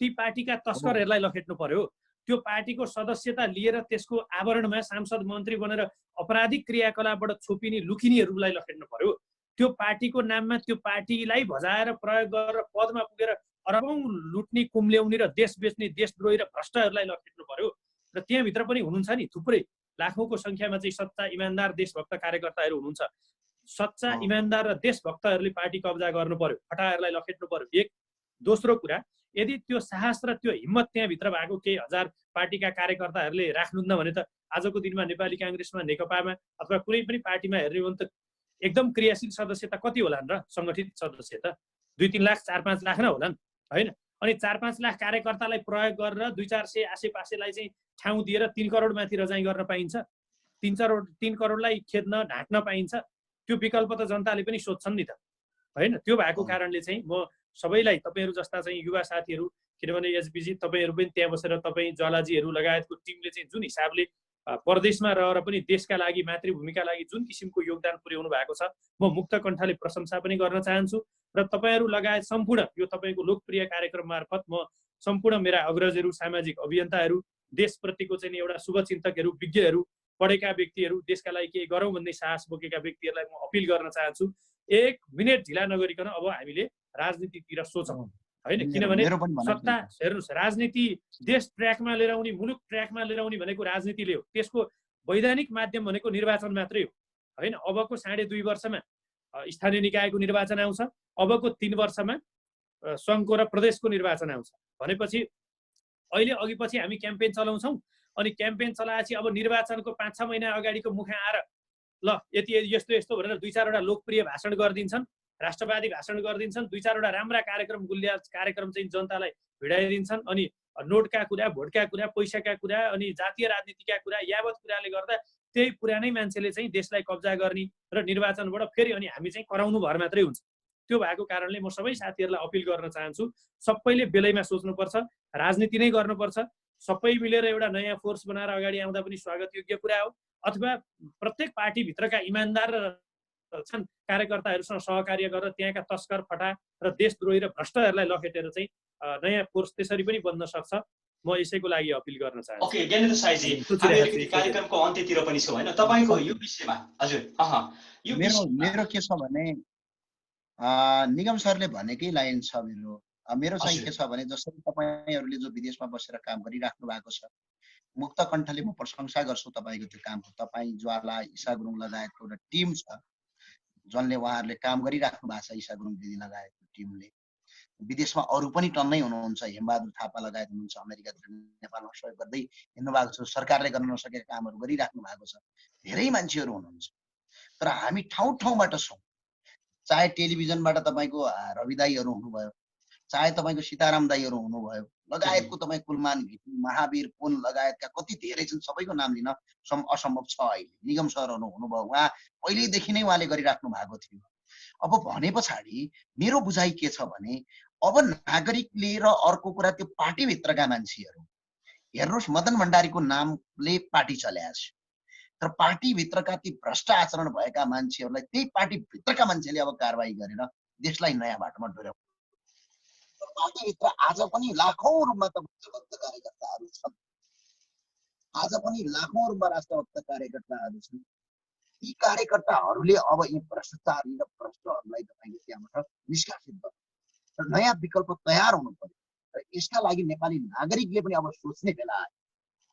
ती पार्टीका तस्करहरूलाई लखेट्नु पर्यो, त्यो पार्टीको सदस्यता लिएर त्यसको आवरणमा सांसद मन्त्री बनेर अपराधिक क्रियाकलापबाट छोपिने लुकिनीहरूलाई लखेट्नु पर्यो, त्यो पार्टीको नाममा त्यो पार्टीलाई भजाएर प्रयोग गरेर पदमा पुगेर अरबौं लुट्ने, कुम्ल्याउने र देश बेच्ने देशद्रोही र भ्रष्टहरूलाई लखेट्नु पर्यो। र त्यहाँभित्र पनि हुनुहुन्छ नि थुप्रै लाखौंको संख्यामा चाहिँ सच्चा इमान्दार देशभक्त कार्यकर्ताहरू हुनुहुन्छ। सच्चा इमान्दार र देशभक्तहरूले पार्टी कब्जा गर्नु पर्यो, फटाहरूलाई लखेट्नु पर्यो। एक दोस्रो कुरा, यदि त्यो साहस र त्यो हिम्मत त्यहाँभित्र भएको केही हजार पार्टीका कार्यकर्ताहरूले राख्नुहुन्न भने त आजको दिनमा नेपाली कांग्रेसमा, नेकपामा अथवा कुनै पनि पार्टीमा हेर्ने हो भने त एकदम क्रियाशील सदस्यता कति होलान् र सङ्गठित सदस्यता 2-3 लाख 4-5 लाख न होलान् हैन। अनि 4-5 लाख कार्यकर्तालाई प्रयोग गरेर 200-400 आसेपासेलाई चाहिँ ठाउँ दिएर 3 करोड माथि रजाइ गर्न पाइन्छ, 3 करोडलाई खेद्न ढाक्न पाइन्छ। त्यो विकल्प त जनताले पनि सोध्छन् नि त हैन। त्यो भएको कारणले चाहिँ म सबैलाई तपाईहरू जस्ता चाहिँ युवा साथीहरू, किनभने एचपीजी तपाईहरू पनि त्यहाँ बसेर तपाईँ ज्वालाजीहरू लगायतको टिमले चाहिँ जुन हिसाबले परदेशमा रहेर पनि देशका लागि, मातृभूमिका लागि जुन किसिमको योगदान पुर्याउनु भएको छ म मुक्त कण्ठले प्रशंसा पनि गर्न चाहन्छु। र तपाईहरू लगायत सम्पूर्ण यो तपाईको लोकप्रिय कार्यक्रम मार्फत म सम्पूर्ण मेरा अग्रजहरू, सामाजिक अभियन्ताहरू, देशप्रतिको चाहिँ एउटा शुभचिन्तकहरू, विज्ञहरू, पढेका व्यक्तिहरू, देशका लागि केही गरौँ भन्ने साहस बोकेका व्यक्तिहरूलाई म अपिल गर्न चाहन्छु, 1 मिनेट ढिला नगरिकन अब हामीले राजनीतितिर सोचौँ हैन। किनभने सत्ता हेर्नुहोस्, राजनीति देश ट्र्याकमा लिएर आउने, मुलुक ट्र्याकमा लिएर आउने भनेको राजनीतिले हो। त्यसको वैधानिक माध्यम भनेको निर्वाचन मात्रै हो हैन। अबको 2.5 वर्षमा स्थानीय निकायको निर्वाचन आउँछ, अबको 3 वर्षमा सङ्घको र प्रदेशको निर्वाचन आउँछ भनेपछि अहिले अघि पछि हामी क्याम्पेन चलाउँछौँ। अनि क्याम्पेन चलाएपछि अब निर्वाचनको 5-6 महिना अगाडिको मुखा आएर ल यति यस्तो भनेर 2-4 वटा लोकप्रिय भाषण गरिदिन्छन्, राष्ट्रवादी भाषण गरिदिन्छन्, 2-4 वटा राम्रा कार्यक्रम, गुलिया कार्यक्रम चाहिँ जनतालाई भिडाइदिन्छन्। अनि नोटका कुरा, भोटका कुरा, पैसाका कुरा, अनि जातीय राजनीतिका कुरा, यावत कुराले गर्दा त्यही पुरानै मान्छेले चाहिँ देशलाई कब्जा गर्ने र निर्वाचनबाट फेरि अनि हामी चाहिँ कराउनु भर मात्रै हुन्छ। त्यो भएको कारणले म सबै साथीहरूलाई अपिल गर्न चाहन्छु, सबैले बेलैमा सोच्नुपर्छ, राजनीति नै गर्नुपर्छ। सबै मिलेर एउटा नयाँ फोर्स बनाएर अगाडि आउँदा पनि स्वागत योग्य कुरा हो। अथवा प्रत्येक पार्टीभित्रका इमान्दार र छन् कार्यकर्ताहरूसँग सहकार्य गरेर त्यहाँका तस्कर फटा र देशद्रोही र भ्रष्टहरूलाई लखेटेर चाहिँ नयाँ फोर्स त्यसरी पनि बन्न सक्छ। म यसैको लागि अपिल गर्न चाहन्छु। ओके ज्ञानेन्द्र साईजी, हामी अलिकति कार्यक्रमको अन्त्यतिर पनि छौँ होइन, तपाईँको यो विषयमा हजुर यो मेरो के छ भने निगम सरले भनेकै लाइन छ मेरो चाहिँ के छ भने जसरी तपाईँहरूले जो विदेशमा बसेर काम गरिराख्नु भएको छ, मुक्त कण्ठले म प्रशंसा गर्छु तपाईँको त्यो कामको। तपाईँ, ज्वाला, ईशा गुरुङ लगायतको एउटा टिम छ जसले उहाँहरूले काम गरिराख्नु भएको छ। ईशा गुरुङ दिदी लगायतको टिमले विदेशमा अरू पनि टन्नै हुनुहुन्छ, हेमबहादुर थापा लगायत हुनुहुन्छ, अमेरिकातिर नेपालमा सहयोग गर्दै हिँड्नु भएको छ, सरकारले गर्न नसकेका कामहरू गरिराख्नु भएको छ, धेरै मान्छेहरू हुनुहुन्छ। तर हामी ठाउँ ठाउँबाट छौँ, चाहे टेलिभिजनबाट तपाईँको रवि दाईहरू हुनुभयो, चाहे तपाईँको सीताराम दाईहरू हुनुभयो, लगायतको तपाईँ कुलमान घिटी, महावीर पुन लगायतका कति धेरै छन्, सबैको नाम लिन असम्भव छ। अहिले निगम सरहरू हुनुभयो, उहाँ पहिल्यैदेखि नै उहाँले गरिराख्नु भएको थियो। अब भने पछाडि मेरो बुझाइ के छ भने अब नागरिकले र अर्को कुरा त्यो पार्टीभित्रका मान्छेहरू, हेर्नुहोस् मदन भण्डारीको नामले पार्टी चल्याएको छ, तर पार्टीभित्रका ती भ्रष्ट आचरण भएका मान्छेहरूलाई त्यही पार्टीभित्रका मान्छेले अब कारवाही गरेर देशलाई नयाँ बाटोमा डोर्याउँछ। पार्टीभित्र आज पनि लाखौं रूपमा त राष्ट्रभक्त कार्यकर्ताहरू छन्, आज पनि लाखौं रूपमा राष्ट्रभक्त कार्यकर्ताहरू छन्। यी कार्यकर्ताहरूले अब यी भ्रष्टाचारी र भ्रष्टहरूलाई तपाईँले त्यहाँबाट निष्कासित गर्नु र नयाँ विकल्प तयार हुनु पर्यो। र यसका लागि नेपाली नागरिकले पनि अब सोच्ने बेला आयो।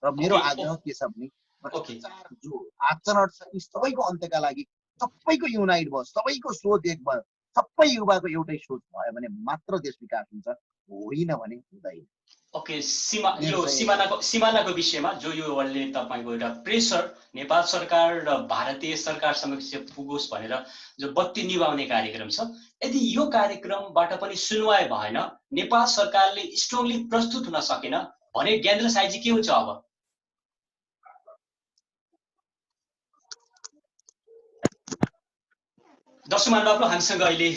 र मेरो आग्रह के छ भने भ्रष्टाचार जो आचरण छ यी सबैको अन्त्यका लागि सबैको युनाइट भयो, सबैको सोच एक भयो, सबै युवाको एउटै सोच भयो भने मात्र देश विकास हुन्छ, होइन भने हुँदैन। ओके, सिमानाको विषयमा जो यो तपाईँको एउटा प्रेसर नेपाल सरकार र भारतीय सरकार समक्ष पुगोस् भनेर जो बत्ती निभाउने कार्यक्रम छ, यदि यो कार्यक्रमबाट पनि सुनवाई भएन, नेपाल सरकारले स्ट्रङली प्रस्तुत हुन सकेन भने ज्ञानेन्द्र साईजी के हुन्छ अब? दर्शक महानुभावहरू, हामीसँग अहिले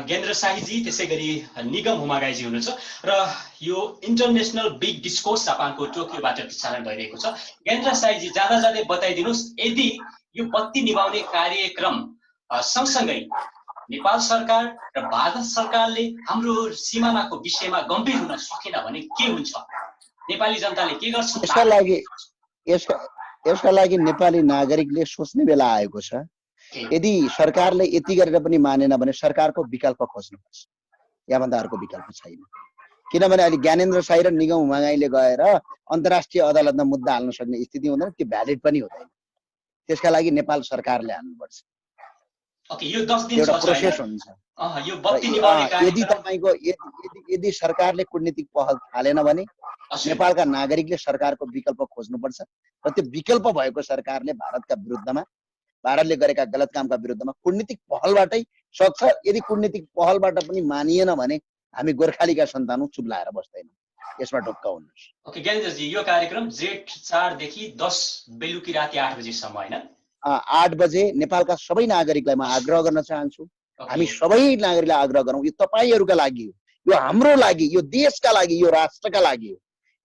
ज्ञानेन्द्र साईजी त्यसै गरी निगम हुमागाईजी हुनुहुन्छ र यो इन्टरनेसनल बिग डिस्कोर्स जापानको टोकियोबाट प्रसारण भइरहेको छ। ज्ञानेन्द्र साईजी जाँदा जाँदै बताइदिनुहोस्, यदि यो बत्ती निभाउने कार्यक्रम सँगसँगै नेपाल सरकार र भारत सरकारले हाम्रो सिमानाको विषयमा गम्भीर हुन सकेन भने के हुन्छ? नेपाली जनताले के गर्छ? यसका लागि नेपाली नागरिकले सोच्ने बेला आएको छ। यदि सरकारले यति गरेर पनि मानेन भने सरकारको विकल्प खोज्नुपर्छ, याभन्दा अर्को विकल्प छैन। किनभने अहिले ज्ञानेन्द्र साई र निगम हुमागाईले गएर अन्तर्राष्ट्रिय अदालतमा मुद्दा हाल्न सक्ने स्थिति हुँदैन, त्यो भ्यालिड पनि हुँदैन। त्यसका लागि नेपाल सरकारले हाल्नुपर्छ, एउटा प्रोसेस हुन्छ। यदि तपाईँको यदि सरकारले कूटनीतिक पहल थालेन भने नेपालका नागरिकले सरकारको विकल्प खोज्नुपर्छ र त्यो विकल्प भएको सरकारले भारतका विरुद्धमा, भारतले गरेका गलत कामका विरुद्धमा कूटनीतिक पहलबाटै सक्छ। यदि कूटनीतिक पहलबाट पनि मानिएन भने हामी गोर्खालीका सन्तान चुप लाएर बस्दैनौँ, यसमा ढुक्क हुनुहोस्। ओके ज्ञानेन्द्रजी, यो कार्यक्रम जेठ 4 देखि 10 बेलुकी राति 8 बजेसम्म हैन? 8 बजे नेपालका सबै नागरिकलाई म आग्रह गर्न चाहन्छु, हामी सबै नागरिकलाई आग्रह गरौँ, यो तपाईहरुका लागि हो, यो हाम्रो लागि, यो देशका लागि, यो राष्ट्रका लागि हो।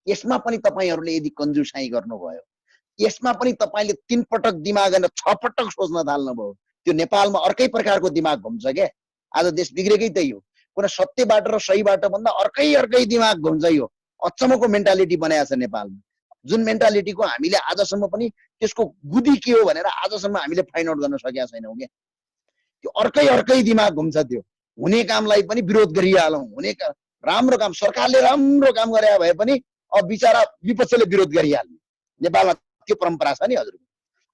यसमा पनि तपाईहरुले यदि कन्जुसाई गर्नुभयो, यसमा पनि तपाईले 3 पटक दिमाग हैन 6 पटक सोच्न थाल्नुभयो, त्यो नेपालमा अर्कै प्रकारको दिमाग घुम्छ के। आज देश बिग्रेकै त्यही हो, कुनै सत्य बाटो र सही बाटो भन्दा अर्कै दिमाग घुम्छ। यो अचम्मको मेन्टालिटी बनाएको छ नेपालमा, जुन मेन्टालिटीको हामीले आजसम्म पनि त्यसको गुदी के हो भनेर आजसम्म हामीले फाइन्ड आउट गर्न सकेका छैनौँ के। त्यो अर्कै दिमाग घुम्छ, त्यो हुने कामलाई पनि विरोध गरिहालौँ, हुने राम्रो काम सरकारले राम्रो काम गरे भए पनि अब बिचारा विपक्षले विरोध गरिहाल्ने, नेपालमा त्यो परम्परा छ नि हजुर।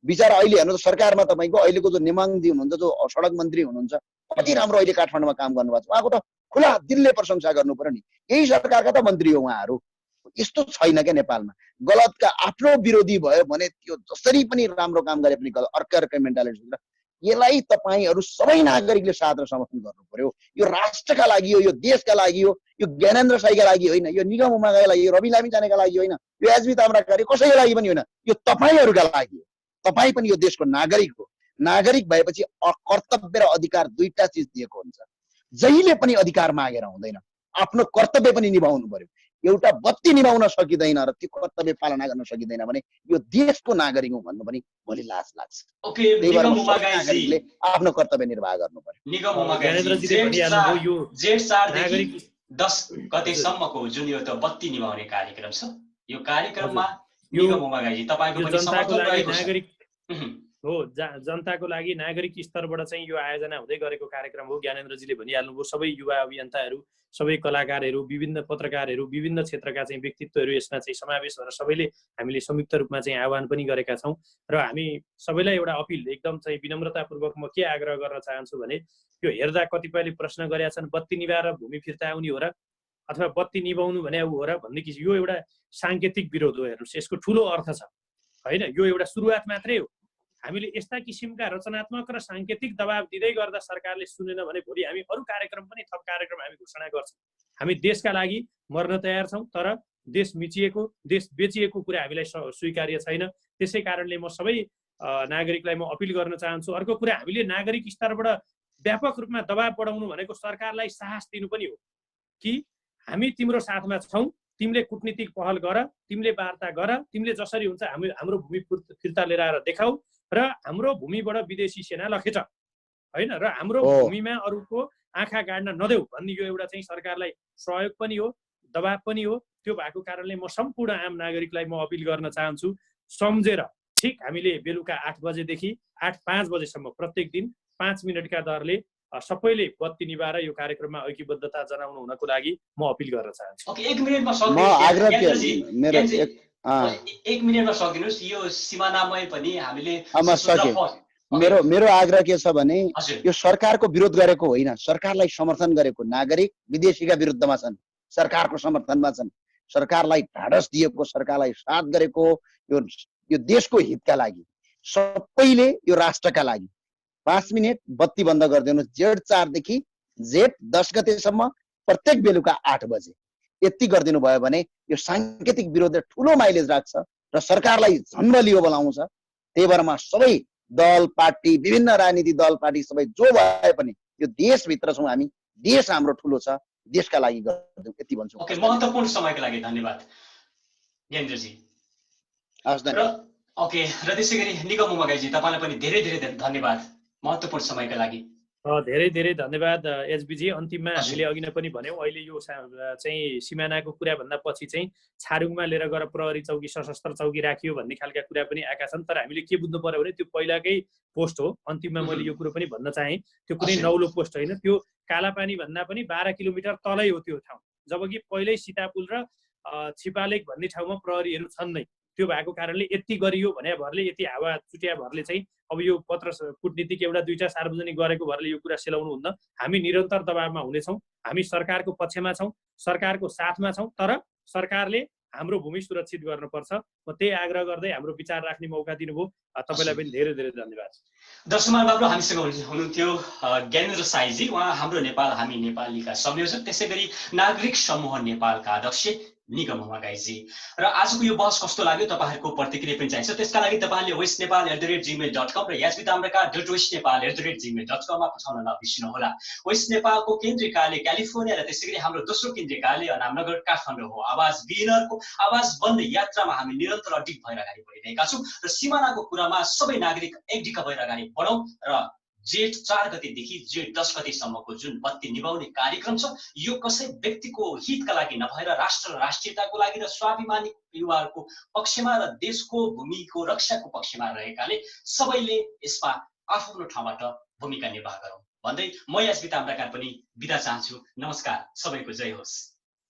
बिचारा अहिले हेर्नु सरकारमा तपाईको अहिलेको जो नेमाङजी हुनुहुन्छ, जो सडक मन्त्री हुनुहुन्छ, कति राम्रो अहिले काठमाडौँमा काम गर्नुभएको छ, उहाँको त खुला दिलले प्रशंसा गर्नु पर्यो नि। यही सरकारका त मन्त्री हो उहाँहरू। यस्तो छैन क्या नेपालमा, गलतका आफ्नो विरोधी भयो भने त्यो जसरी पनि राम्रो काम गरे पनि गलत अर्कै मेन्टालिटी हुन्छ। यसलाई तपाईहरु सबै नागरिकले साथ र समर्थन गर्नु पर्यो। यो राष्ट्रका लागि हो, यो देशका लागि हो, यो ज्ञानेन्द्र साईका लागि होइन, यो निगम हुमागाईका लागि, यो रवि लामिछानेका लागि होइन, यो एसबी ताम्राकारी कसैको लागि पनि होइन, यो तपाईहरुका लागि हो। तपाई पनि यो देशको नागरिक हो। नागरिक भएपछि कर्तव्य र अधिकार दुईटा चीज दिएको हुन्छ। जहिले पनि अधिकार मागेर हुँदैन, आफ्नो कर्तव्य पनि निभाउनु पर्यो। एउटा बत्ती निभाउन सकिँदैन र त्यो कर्तव्य पालना गर्न सकिँदैन भने यो देशको नागरिक हुँ भन्नु पनि भोलि लाज लाग्छ। ओके त्यही भएर निगम सबै उमागाईजी नागरिकले आफ्नो कर्तव्य निर्वाह गर्नु पर्यो। निगम उमागाईजी ज्ञानेन्द्रजीले भनिहाल्नुभयो यो जेठ 4 देखि नागरिक 10 गतेसम्मको जुन यो त बत्ती निभाउने कार्यक्रम छ यो कार्यक्रममा यो निगम उमागाईजी तपाईको यो पनि जनताको समर्थन लागि रहेको छ। नागरिक हो जनताको लागि नागरिक स्तरबाट चाहिँ यो आयोजना हुँदै गरेको कार्यक्रम हो। ज्ञानेन्द्रजीले भनिहाल्नुभयो सबै युवा अभियन्ताहरू, सबै कलाकारहरू, विभिन्न पत्रकारहरू, विभिन्न क्षेत्रका चाहिँ व्यक्तित्वहरू यसमा चाहिँ समावेश भएर सबैले हामीले संयुक्त रूपमा चाहिँ आह्वान पनि गरेका छौँ र हामी सबैलाई एउटा अपिल एकदम चाहिँ विनम्रतापूर्वक म के आग्रह गर्न चाहन्छु भने यो हेर्दा कतिपयले प्रश्न गरेका छन् बत्ती निभाएर भूमि फिर्ता आउने हो र अथवा बत्ती निभाउनु भने हो र भन्ने किसिम यो एउटा साङ्केतिक विरोध हो। हेर्नुहोस् यसको ठुलो अर्थ छ होइन, यो एउटा सुरुवात मात्रै हो। हामीले यस्ता किसिमका रचनात्मक र साङ्केतिक दबाब दिँदै गर्दा सरकारले सुनेन भने भोलि हामी अरू कार्यक्रम पनि थप कार्यक्रम हामी घोषणा गर्छौँ। हामी देशका लागि मर्न तयार छौँ तर देश मिचिएको देश बेचिएको कुरा हामीलाई स्वीकार्य छैन। त्यसै कारणले म सबै नागरिकलाई म अपिल गर्न चाहन्छु। अर्को कुरा हामीले नागरिक स्तरबाट व्यापक रूपमा दबाब बढाउनु भनेको सरकारलाई साहस दिनु पनि हो कि हामी तिम्रो साथमा छौँ, तिमीले कूटनीतिक पहल गर, तिमीले वार्ता गर, तिमीले जसरी हुन्छ हाम्रो भूमि फिर्ता लिएर आएर देखाऊ र हाम्रो भूमिबाट विदेशी सेना लखेछ होइन र हाम्रो भूमिमा अरूको आँखा गाड्न नदेऊ भन्ने यो एउटा चाहिँ सरकारलाई सहयोग पनि हो, दबाब पनि हो। त्यो भएको कारणले म सम्पूर्ण आम नागरिकलाई म अपिल गर्न चाहन्छु सम्झेर ठिक हामीले बेलुका 8 बजेदेखि 8:05 बजेसम्म प्रत्येक दिन 5 मिनटका दरले सबैले बत्ती निभाएर यो कार्यक्रममा ऐक्यबद्धता जनाउनु हुनको लागि म अपिल गर्न चाहन्छु। ओके 1 मिनेटमा एक मिनेटमा सकिदिनुहोस्। यो सिमानामै पनि हामीले मेरो आग्रह के छ भने यो सरकारको विरोध गरेको होइन, सरकारलाई समर्थन गरेको नागरिक विदेशीका विरुद्धमा छन्, सरकारको समर्थनमा छन्, सरकारलाई ढाडस दिएको, सरकारलाई साथ गरेको यो देशको हितका लागि सबैले यो राष्ट्रका लागि 5 मिनट बत्ती बन्द गरिदिनुहोस्। जेठ 4 देखि जेठ 10 गतेसम्म प्रत्येक बेलुका 8 बजे यति गरिदिनु भयो भने यो साङ्केतिक विरोधले ठुलो माइलेज राख्छ र सरकारलाई झन्बलियो बनाउँछ। त्यही भएर म सबै दल पार्टी विभिन्न राजनीतिक दल पार्टी सबै जो भए पनि यो देशभित्र छौँ हामी, देश हाम्रो ठुलो छ, देशका लागि गर्छौँ यति भन्छु। ओके महत्त्वपूर्ण समयको लागि धन्यवाद ज्ञानेन्द्रजी। ओके र त्यसै गरी निगम उमागाईजी तपाईँलाई पनि धेरै धेरै धन्यवाद महत्त्वपूर्ण समयका लागि। धेरै धेरै धन्यवाद एसबीजी। अन्तिममा हामीले अघि नै पनि भन्यौँ अहिले यो चाहिँ सिमानाको कुरा भन्दा पछि चाहिँ छारुङमा लिएर गएर प्रहरी चौकी सशस्त्र चौकी राखियो भन्ने खालका कुरा पनि आएका छन्। तर हामीले के बुझ्नु पर्यो भने त्यो पहिलाकै पोस्ट हो। अन्तिममा मैले यो कुरो पनि भन्न चाहेँ त्यो कुनै नौलो पोस्ट होइन, त्यो कालापानी भन्दा पनि 12 किलोमिटर तलै हो त्यो ठाउँ, जबकि पहिल्यै सीतापुल र छिपालेक भन्ने ठाउँमा प्रहरीहरू छन् नै। त्यो भएको कारणले यति गरियो भने भरले यति हावा चुटिया भरले चाहिँ अब यो पत्र कूटनीतिक एउटा दुईटा सार्वजनिक गरेको भरले यो कुरा सेलाउनु हुन्न। हामी निरन्तर दबावमा हुनेछौँ, हामी सरकारको पक्षमा छौँ, सरकारको साथमा छौँ, तर सरकारले हाम्रो भूमि सुरक्षित गर्नुपर्छ। म त्यही आग्रह गर्दै हाम्रो विचार राख्ने मौका दिनुभयो। तपाईँलाई पनि धेरै धेरै धन्यवाद। दर्शकमान बाबु हामीसँग हुनुहुन्थ्यो ज्ञानेन्द्र साईजी, उहाँ हाम्रो नेपाल हामी नेपालीका संयोजक, त्यसै गरी नागरिक समूह नेपालका अध्यक्ष निगम उमागाईजी। र आजको यो बहस कस्तो लाग्यो तपाईँहरूको प्रतिक्रिया पनि चाहिन्छ। त्यसका लागि तपाईँले westnepal@gmail.com र yazbitaamraka.westnepal@gmail.com मा पठाउन नबिर्सनुहोला। वेस्ट नेपालको केन्द्रीय कार्यालय क्यालिफोर्निया र त्यसै गरी हाम्रो दोस्रो केन्द्रीय कार्यालय अनामनगर काठमाडौँ हो। आवाज बिगिनरको आवाज बन्द यात्रामा हामी निरन्तर अडिग भएर अगाडि बढिरहेका छौँ र सिमानाको कुरामा सबै नागरिक एकडिका भएर अगाडि बढौँ र जेठ 4 गतेदेखि जेठ 10 गतेसम्मको जुन बत्ती निभाउने कार्यक्रम छ यो कसै व्यक्तिको हितका लागि नभएर राष्ट्र र राष्ट्रियताको लागि र स्वाभिमानी युवाहरूको पक्षमा र देशको भूमिको रक्षाको पक्षमा रहेकाले सबैले यसमा आफ्नो ठाउँबाट भूमिका निर्वाह गरौँ भन्दै म यसबिता आम्राकार पनि बिदा चाहन्छु। नमस्कार, सबैको जय होस्।